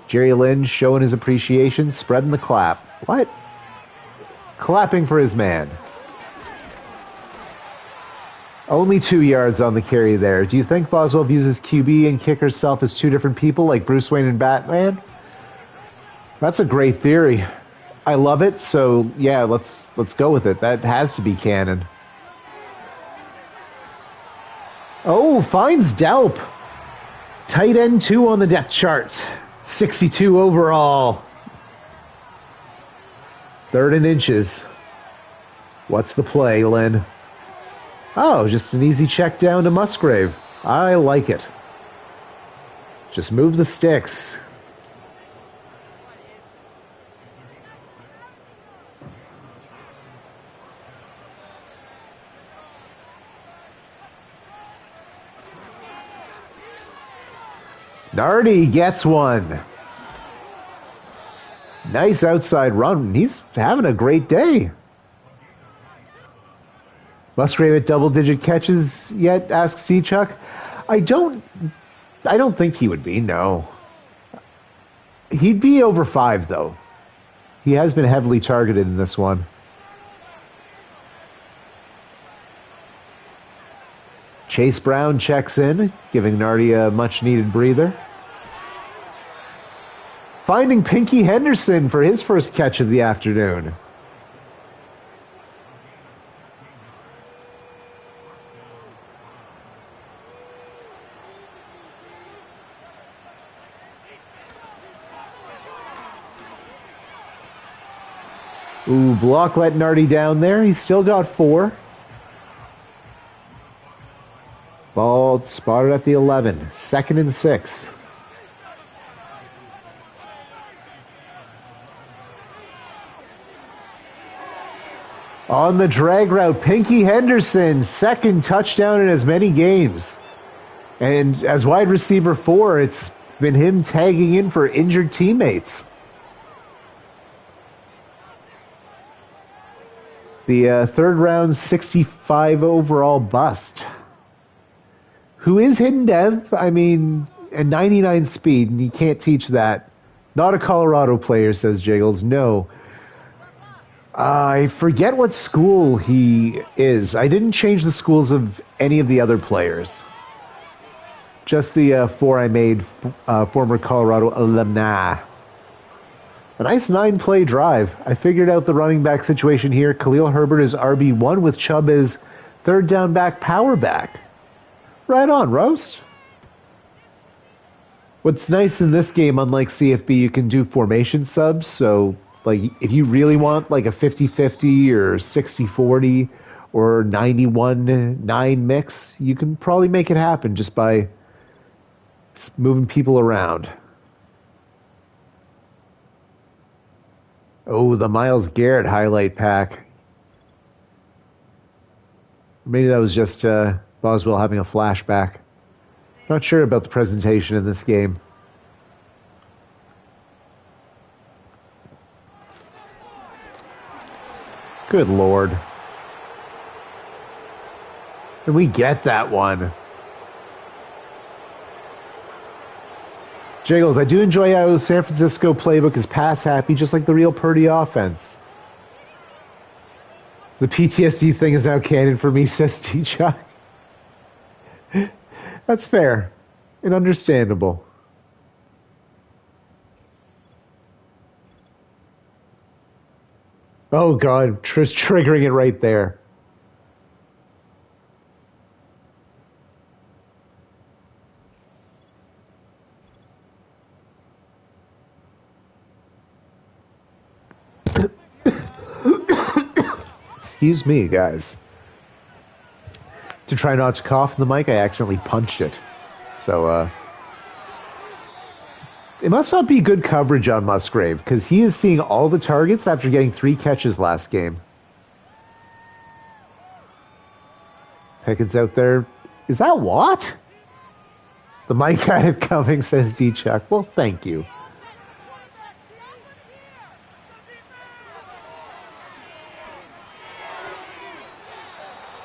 Jerry Lynn showing his appreciation, spreading the clap. What? Clapping for his man. Only 2 yards on the carry there. Do you think Boswell views his QB and kicker self as two different people, like Bruce Wayne and Batman? That's a great theory. I love it, so yeah, let's go with it. That has to be canon. Oh, finds Delp. Tight end 2 on the depth chart. 62 overall. 3rd and inches. What's the play, Lynn? Oh, just an easy check down to Musgrave. I like it. Just move the sticks. Nardi gets one. Nice outside run. He's having a great day. Musgrave at double-digit catches yet? Asks D-Chuck. I don't think he would be, no. He'd be over 5, though. He has been heavily targeted in this one. Chase Brown checks in, giving Nardi a much-needed breather. Finding Pinky Henderson for his first catch of the afternoon. Ooh, block let Nardi down there. He's still got 4. Ball spotted at the 11. 2nd and 6. On the drag route, Pinky Henderson, 2nd touchdown in as many games. And as wide receiver 4, it's been him tagging in for injured teammates. The 3rd round 65 overall bust. Who is Hidden Dev? I mean, at 99 speed, and you can't teach that. Not a Colorado player, says Jiggles. No. I forget what school he is. I didn't change the schools of any of the other players. Just the 4 I made, former Colorado alumni. A nice 9-play drive. I figured out the running back situation here. Khalil Herbert is RB1 with Chubb as 3rd down back power back. Right on, Roast. What's nice in this game, unlike CFB, you can do formation subs. So, like, if you really want like a 50-50 or 60-40 or 91-9 mix, you can probably make it happen just by moving people around. Oh, the Myles Garrett highlight pack. Maybe that was just Boswell having a flashback. Not sure about the presentation in this game. Good Lord. And we get that one. Jiggles, I do enjoy how San Francisco playbook is pass happy, just like the real Purdy offense. The PTSD thing is now canon for me, says T-Chuck. That's fair and understandable. Oh, God, triggering it right there. Excuse me, guys. To try not to cough in the mic, I accidentally punched it. So, it must not be good coverage on Musgrave, because he is seeing all the targets after getting 3 catches last game. Pickens out there. Is that what? The mic had it coming, says D-Chuck. Well, thank you.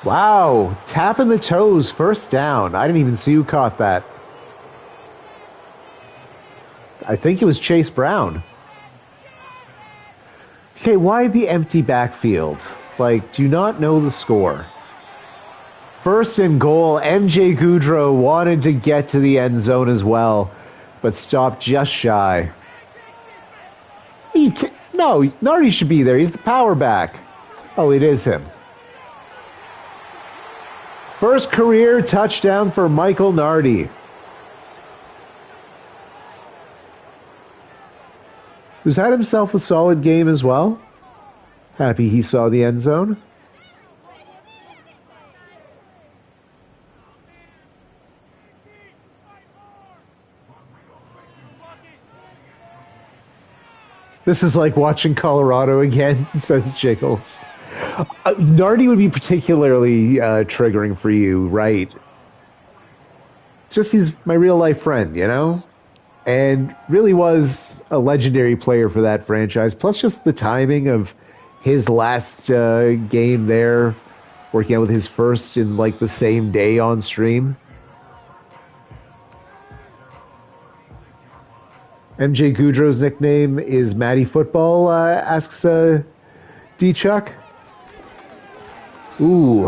Wow, tapping the toes, first down. I didn't even see who caught that. I think it was Chase Brown. Okay, why the empty backfield? Like, do you not know the score? First and goal, MJ Goudreau wanted to get to the end zone as well, but stopped just shy. No, Nardi should be there. He's the power back. Oh, it is him. First career touchdown for Michael Nardi. Who's had himself a solid game as well. Happy he saw the end zone. This is like watching Colorado again, says Jiggles. Nardi would be particularly triggering for you, right? It's just he's my real life friend, you know? And really was a legendary player for that franchise. Plus just the timing of his last game there, working out with his first in like the same day on stream. MJ Goudreau's nickname is Matty Football, asks D-Chuck. Ooh,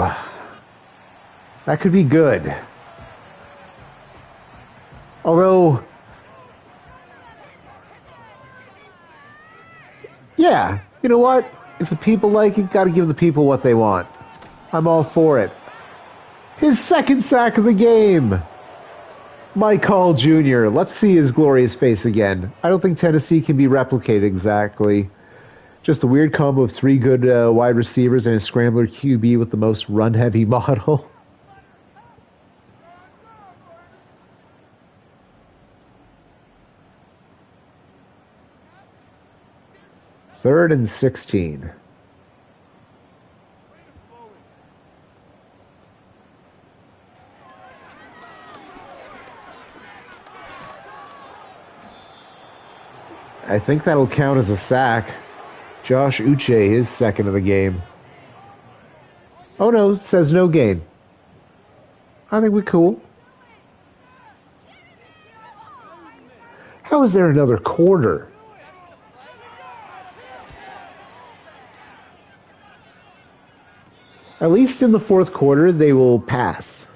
that could be good. Although, yeah, you know what? If the people like it, gotta give the people what they want. I'm all for it. His second sack of the game. Mike Hall Jr. Let's see his glorious face again. I don't think Tennessee can be replicated exactly. Just a weird combo of 3 good wide receivers and a scrambler QB with the most run-heavy model. Third and 16. I think that'll count as a sack. Josh Uche, his second of the game. Oh no, says no gain. I think we're cool. How is there another quarter? At least in the fourth quarter, they will pass.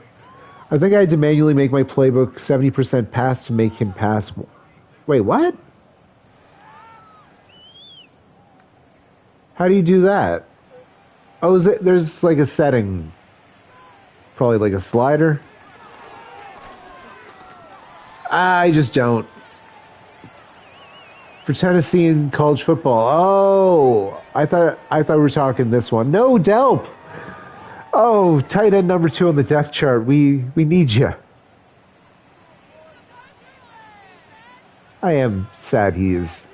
I think I had to manually make my playbook 70% pass to make him pass more. Wait, what? How do you do that? Oh, is it? There's like a setting. Probably like a slider. I just don't. For Tennessee in college football. Oh, I thought we were talking this one. No, Delp. Oh, tight end number 2 on the depth chart. We need you. I am sad he is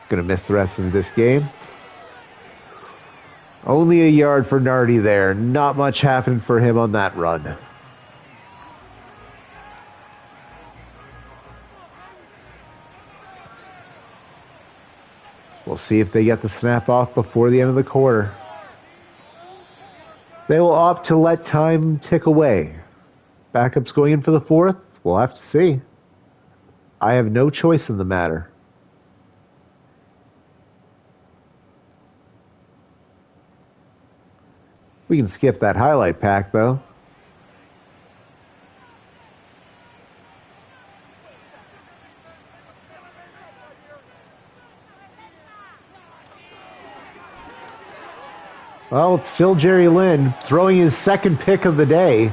Going to miss the rest of this game. Only a yard for Nardi there. Not much happened for him on that run. We'll see if they get the snap off before the end of the quarter. They will opt to let time tick away. Backups going in for the fourth? We'll have to see. I have no choice in the matter. We can skip that highlight pack, though. Well, it's still Jerry Lynn throwing his second pick of the day.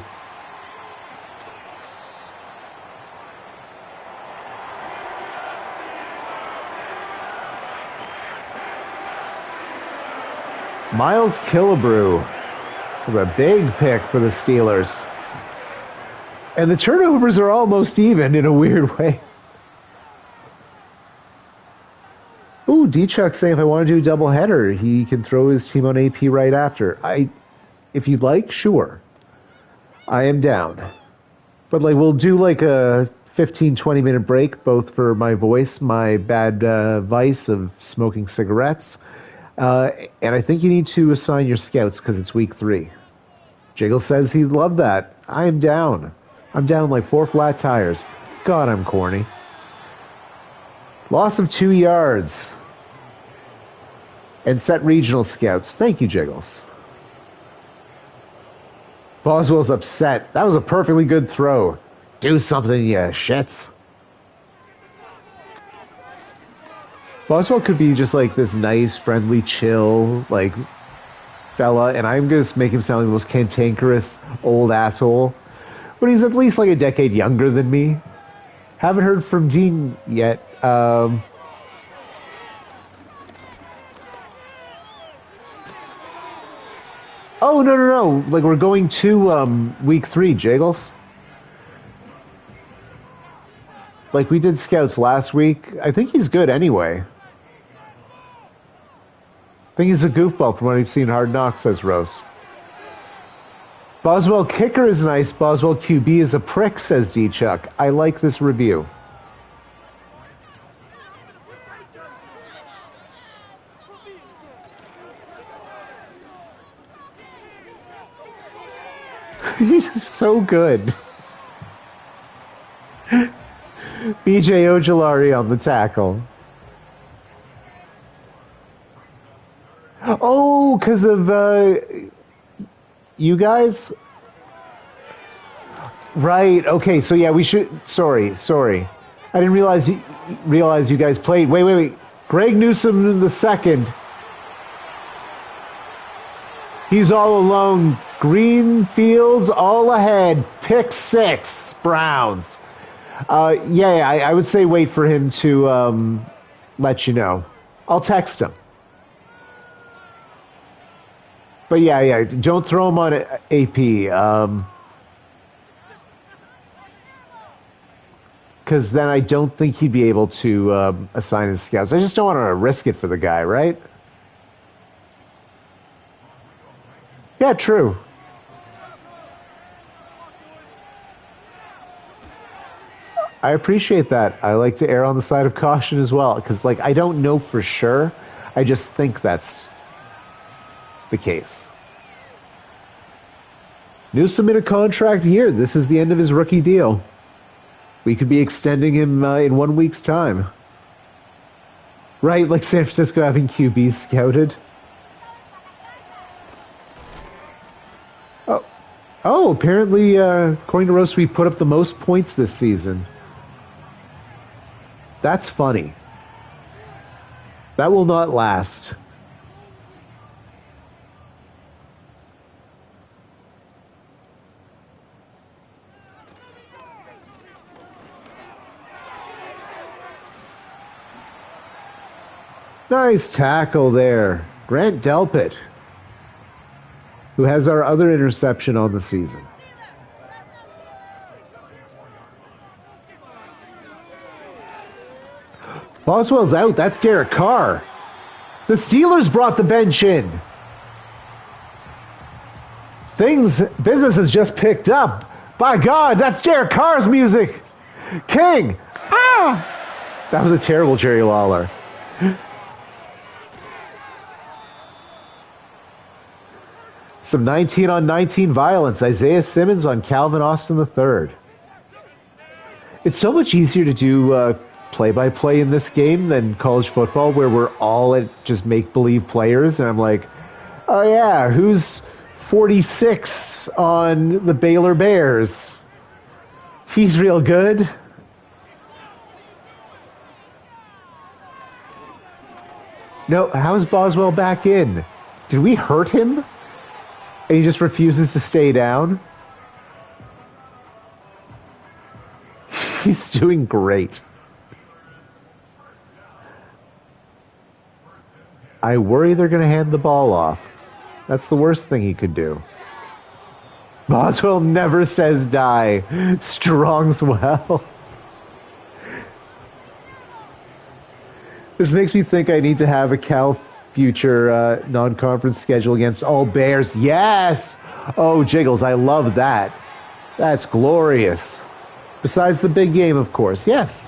Miles Killebrew with a big pick for the Steelers. And the turnovers are almost even in a weird way. Ooh, D-Chuck saying if I want to do a doubleheader, he can throw his team on AP right after. If you'd like, sure. I am down. But we'll do a 15, 20-minute break, both for my voice, my bad vice of smoking cigarettes. And I think you need to assign your scouts because it's week 3. Jiggle says he'd love that. I am down. I'm down like 4 flat tires. God, I'm corny. Loss of 2 yards. And set regional scouts. Thank you, Jiggles. Boswell's upset. That was a perfectly good throw. Do something, you shits. Boswell could be just this nice, friendly, chill, fella, and I'm going to make him sound like the most cantankerous old asshole. But he's at least a decade younger than me. Haven't heard from Dean yet. Oh, no. We're going to week 3, Jiggles. We did scouts last week. I think he's good anyway. I think he's a goofball from what I've seen Hard Knocks, says Rose. Boswell kicker is nice. Boswell QB is a prick, says D-Chuck. I like this review. He's so good. BJ Ojolari on the tackle. Oh, because of you guys? Right, okay, so yeah, we should... Sorry. I didn't realize you guys played. Wait. Greg Newsome in the second. He's all alone. Green fields all ahead. Pick 6, Browns. I would say wait for him to let you know. I'll text him. But yeah, don't throw him on AP. Because then I don't think he'd be able to assign his scouts. I just don't want to risk it for the guy, right? Yeah, true. I appreciate that. I like to err on the side of caution as well. Because, I don't know for sure. I just think that's the case. Newsome in a contract year. This is the end of his rookie deal. We could be extending him in 1 week's time. Right, like San Francisco having QBs scouted. Oh, apparently, according to Rose, we put up the most points this season. That's funny. That will not last. Nice tackle there. Grant Delpit, who has our other interception on the season. Boswell's out. That's Derek Carr. The Steelers brought the bench in. Business has just picked up. By God, that's Derek Carr's music. King. Ah! That was a terrible Jerry Lawler. Some 19-on-19 violence. Isaiah Simmons on Calvin Austin III. It's so much easier to do play-by-play in this game than college football, where we're all at just make-believe players. And I'm like, oh yeah, who's 46 on the Baylor Bears? He's real good. No, how is Boswell back in? Did we hurt him? And he just refuses to stay down? He's doing great. I worry they're going to hand the ball off. That's the worst thing he could do. Boswell never says die. Strong's well. This makes me think I need to have a Cal future non-conference schedule against all Bears. Yes! Oh, Jiggles, I love that. That's glorious. Besides the big game, of course. Yes.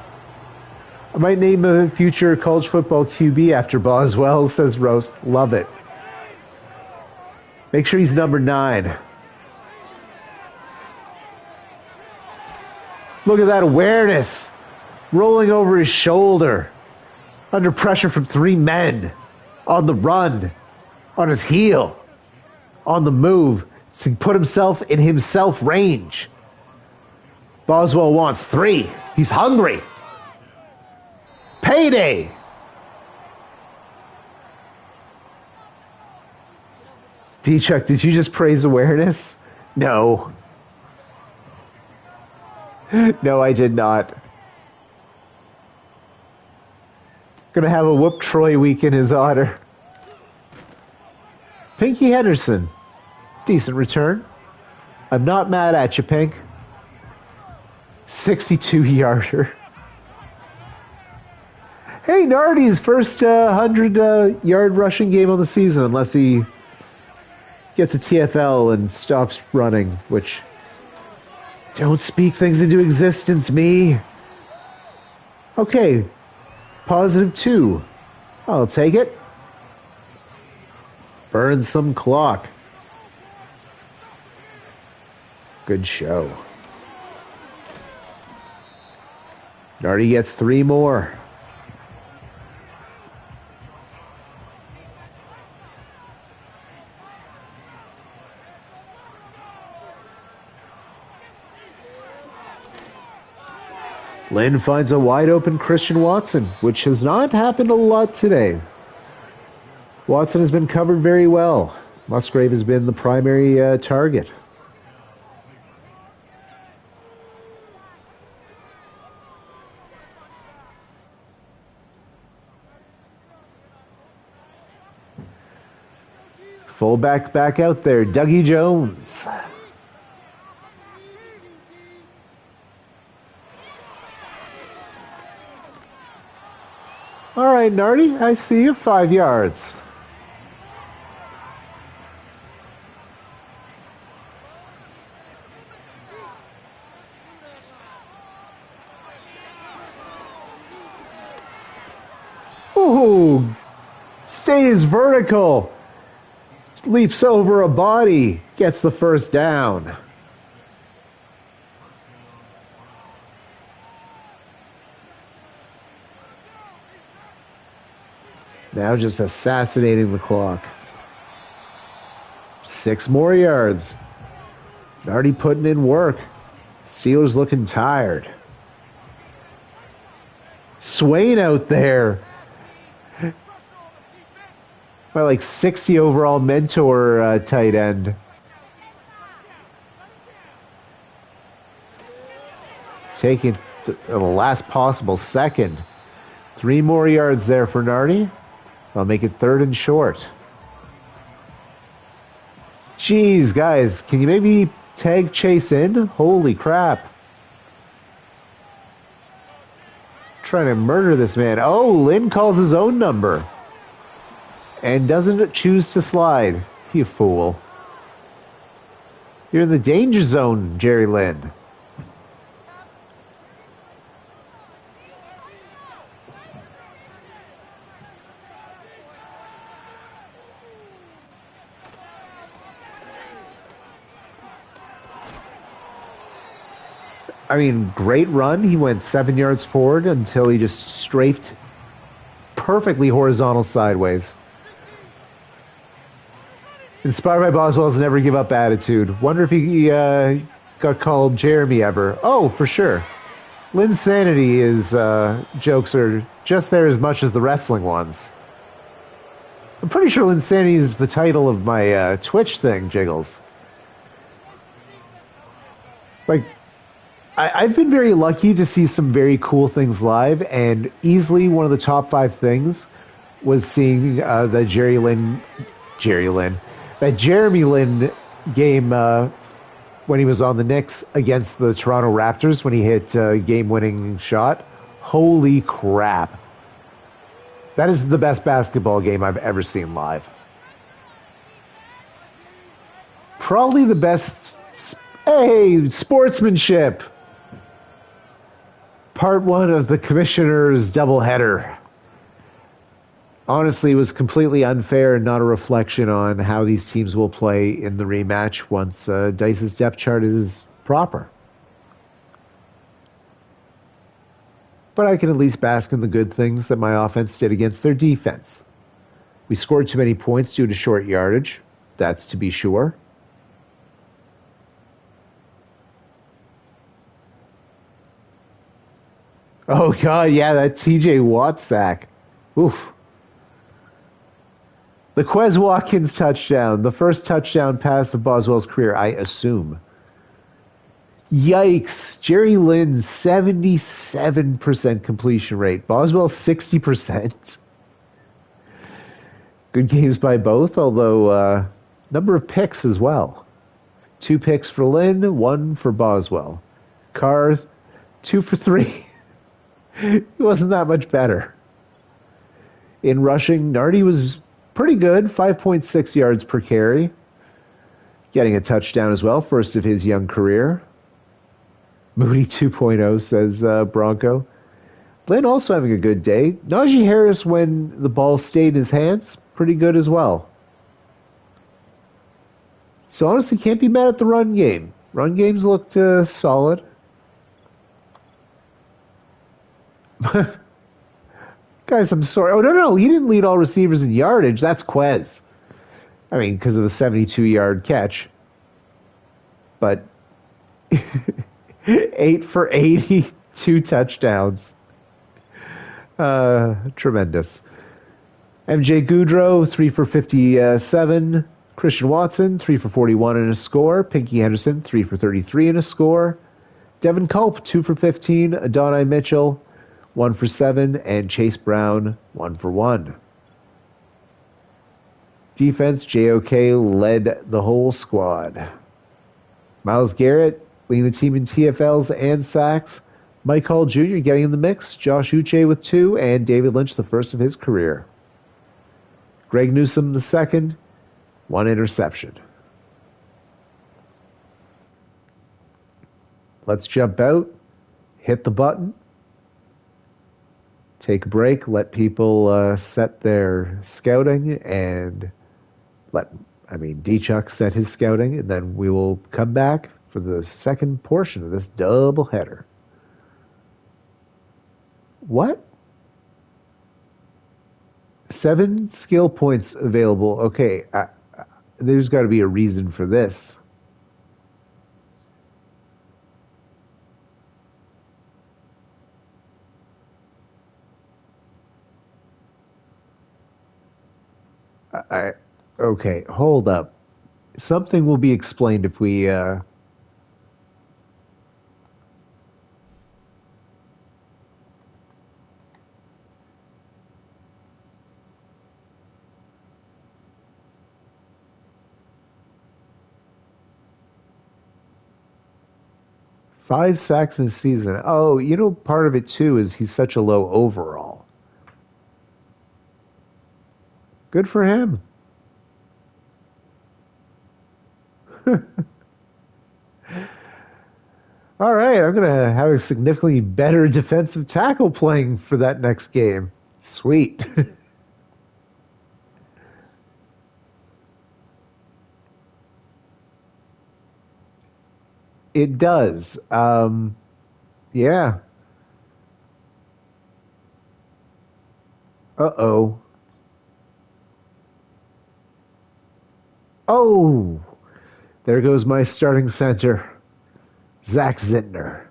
I might name a future college football QB after Boswell, says Roast. Love it. Make sure he's number 9. Look at that awareness. Rolling over his shoulder. Under pressure from 3 men. On the run. On his heel. On the move. To put himself in himself range. Boswell wants 3. He's hungry. Payday. D-Chuck, did you just praise awareness? No. No, I did not. Gonna have a Whoop Troy week in his honor. Pinky Henderson. Decent return. I'm not mad at you, Pink. 62-yarder. Hey, Nardi's first 100-yard rushing game of the season, unless he gets a TFL and stops running, which... Don't speak things into existence, me. Okay. +2. I'll take it. Burn some clock. Good show. Nardi gets 3 more. Lynn finds a wide-open Christian Watson, which has not happened a lot today. Watson has been covered very well. Musgrave has been the primary target. Fullback back out there, Dougie Jones. All right, Nardi, I see you. 5 yards. Ooh, stays vertical. Leaps over a body. Gets the first down. Now just assassinating the clock. 6 more yards. Already putting in work. Steelers looking tired. Swain out there. My like 60 overall mentor tight end. Taking to the last possible second. 3 more yards there for Nardi. I'll make it 3rd and short. Jeez, guys, can you maybe tag Chase in? Holy crap. trying to murder this man. Oh, Lin calls his own number and doesn't choose to slide. You fool. You're in the danger zone, Jerry Lin. I mean, great run. He went 7 yards forward until he just strafed perfectly horizontal sideways. Inspired by Boswell's never give up attitude. Wonder if he got called Jeremy ever. Oh, for sure. Linsanity is jokes are just there as much as the wrestling ones. I'm pretty sure Linsanity is the title of my Twitch thing, Jiggles. Like, I've been very lucky to see some very cool things live, and easily one of the top 5 things was seeing the Jeremy Lin game when he was on the Knicks against the Toronto Raptors when he hit a game-winning shot. Holy crap. That is the best basketball game I've ever seen live. Probably the best... Hey, sportsmanship! Part 1 of the Commissioner's doubleheader. Honestly, it was completely unfair and not a reflection on how these teams will play in the rematch once Dice's depth chart is proper. But I can at least bask in the good things that my offense did against their defense. We scored too many points due to short yardage. That's to be sure. Oh, God, yeah, that TJ Watt sack. Oof. The Quez Watkins touchdown, the first touchdown pass of Boswell's career, I assume. Yikes. Jerry Lin, 77% completion rate. Boswell, 60%. Good games by both, although number of picks as well. 2 picks for Lin, 1 for Boswell. Carr, 2 for 3. He wasn't that much better. In rushing, Nardi was pretty good, 5.6 yards per carry. Getting a touchdown as well, first of his young career. Moody 2.0, says Bronco. Lynn also having a good day. Najee Harris, when the ball stayed in his hands, pretty good as well. So honestly, can't be mad at the run game. Run games looked solid. Guys, I'm sorry. Oh, no, he didn't lead all receivers in yardage. That's Quez. I mean, because of a 72-yard catch. But 8 for 80, 2 touchdowns. Tremendous. MJ Goudreau, 3 for 57. Christian Watson, 3 for 41 in a score. Pinky Henderson, 3 for 33 in a score. Devin Culp, 2 for 15. Adonai Mitchell, 1 for 7. And Chase Brown, 1 for 1. Defense, JOK led the whole squad. Myles Garrett leading the team in TFLs and sacks. Mike Hall Jr. getting in the mix. Josh Uche with 2. And David Lynch, the first of his career. Greg Newsome, the second. 1 interception. Let's jump out. Hit the button. Take a break. Let people set their scouting and D-Chuck set his scouting, and then we will come back for the second portion of this doubleheader. What? 7 skill points available. Okay, there's got to be a reason for this. Okay, hold up. Something will be explained if we Five sacks in a season. Oh, part of it too is he's such a low overall. Good for him. All right, I'm gonna have a significantly better defensive tackle playing for that next game. Sweet. It does. Yeah. Uh-oh. Oh, there goes my starting center, Zach Zintner.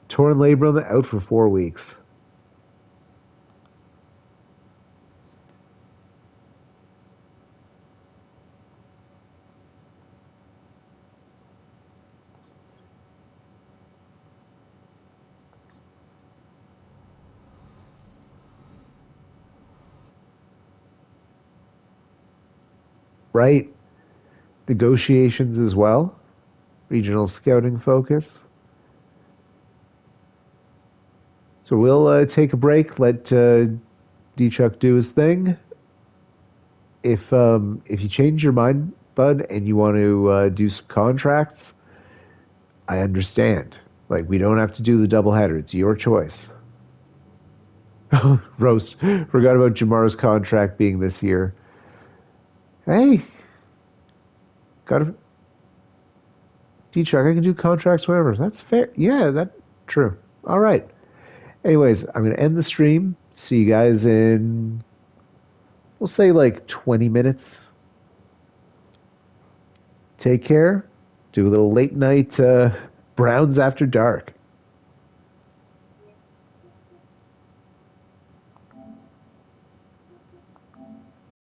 Torn labrum, out for 4 weeks. Right? Negotiations as well. Regional scouting focus. So we'll take a break, let D-Chuck do his thing. If you change your mind, bud, and you want to do some contracts, I understand. Like, we don't have to do the doubleheader. It's your choice. Roast. Forgot about Jamar's contract being this year. Hey, got a D-Chuck. I can do contracts, whatever. That's fair. Yeah, that's true. All right. Anyways, I'm going to end the stream. See you guys in, we'll say like 20 minutes. Take care. Do a little late night Browns after dark.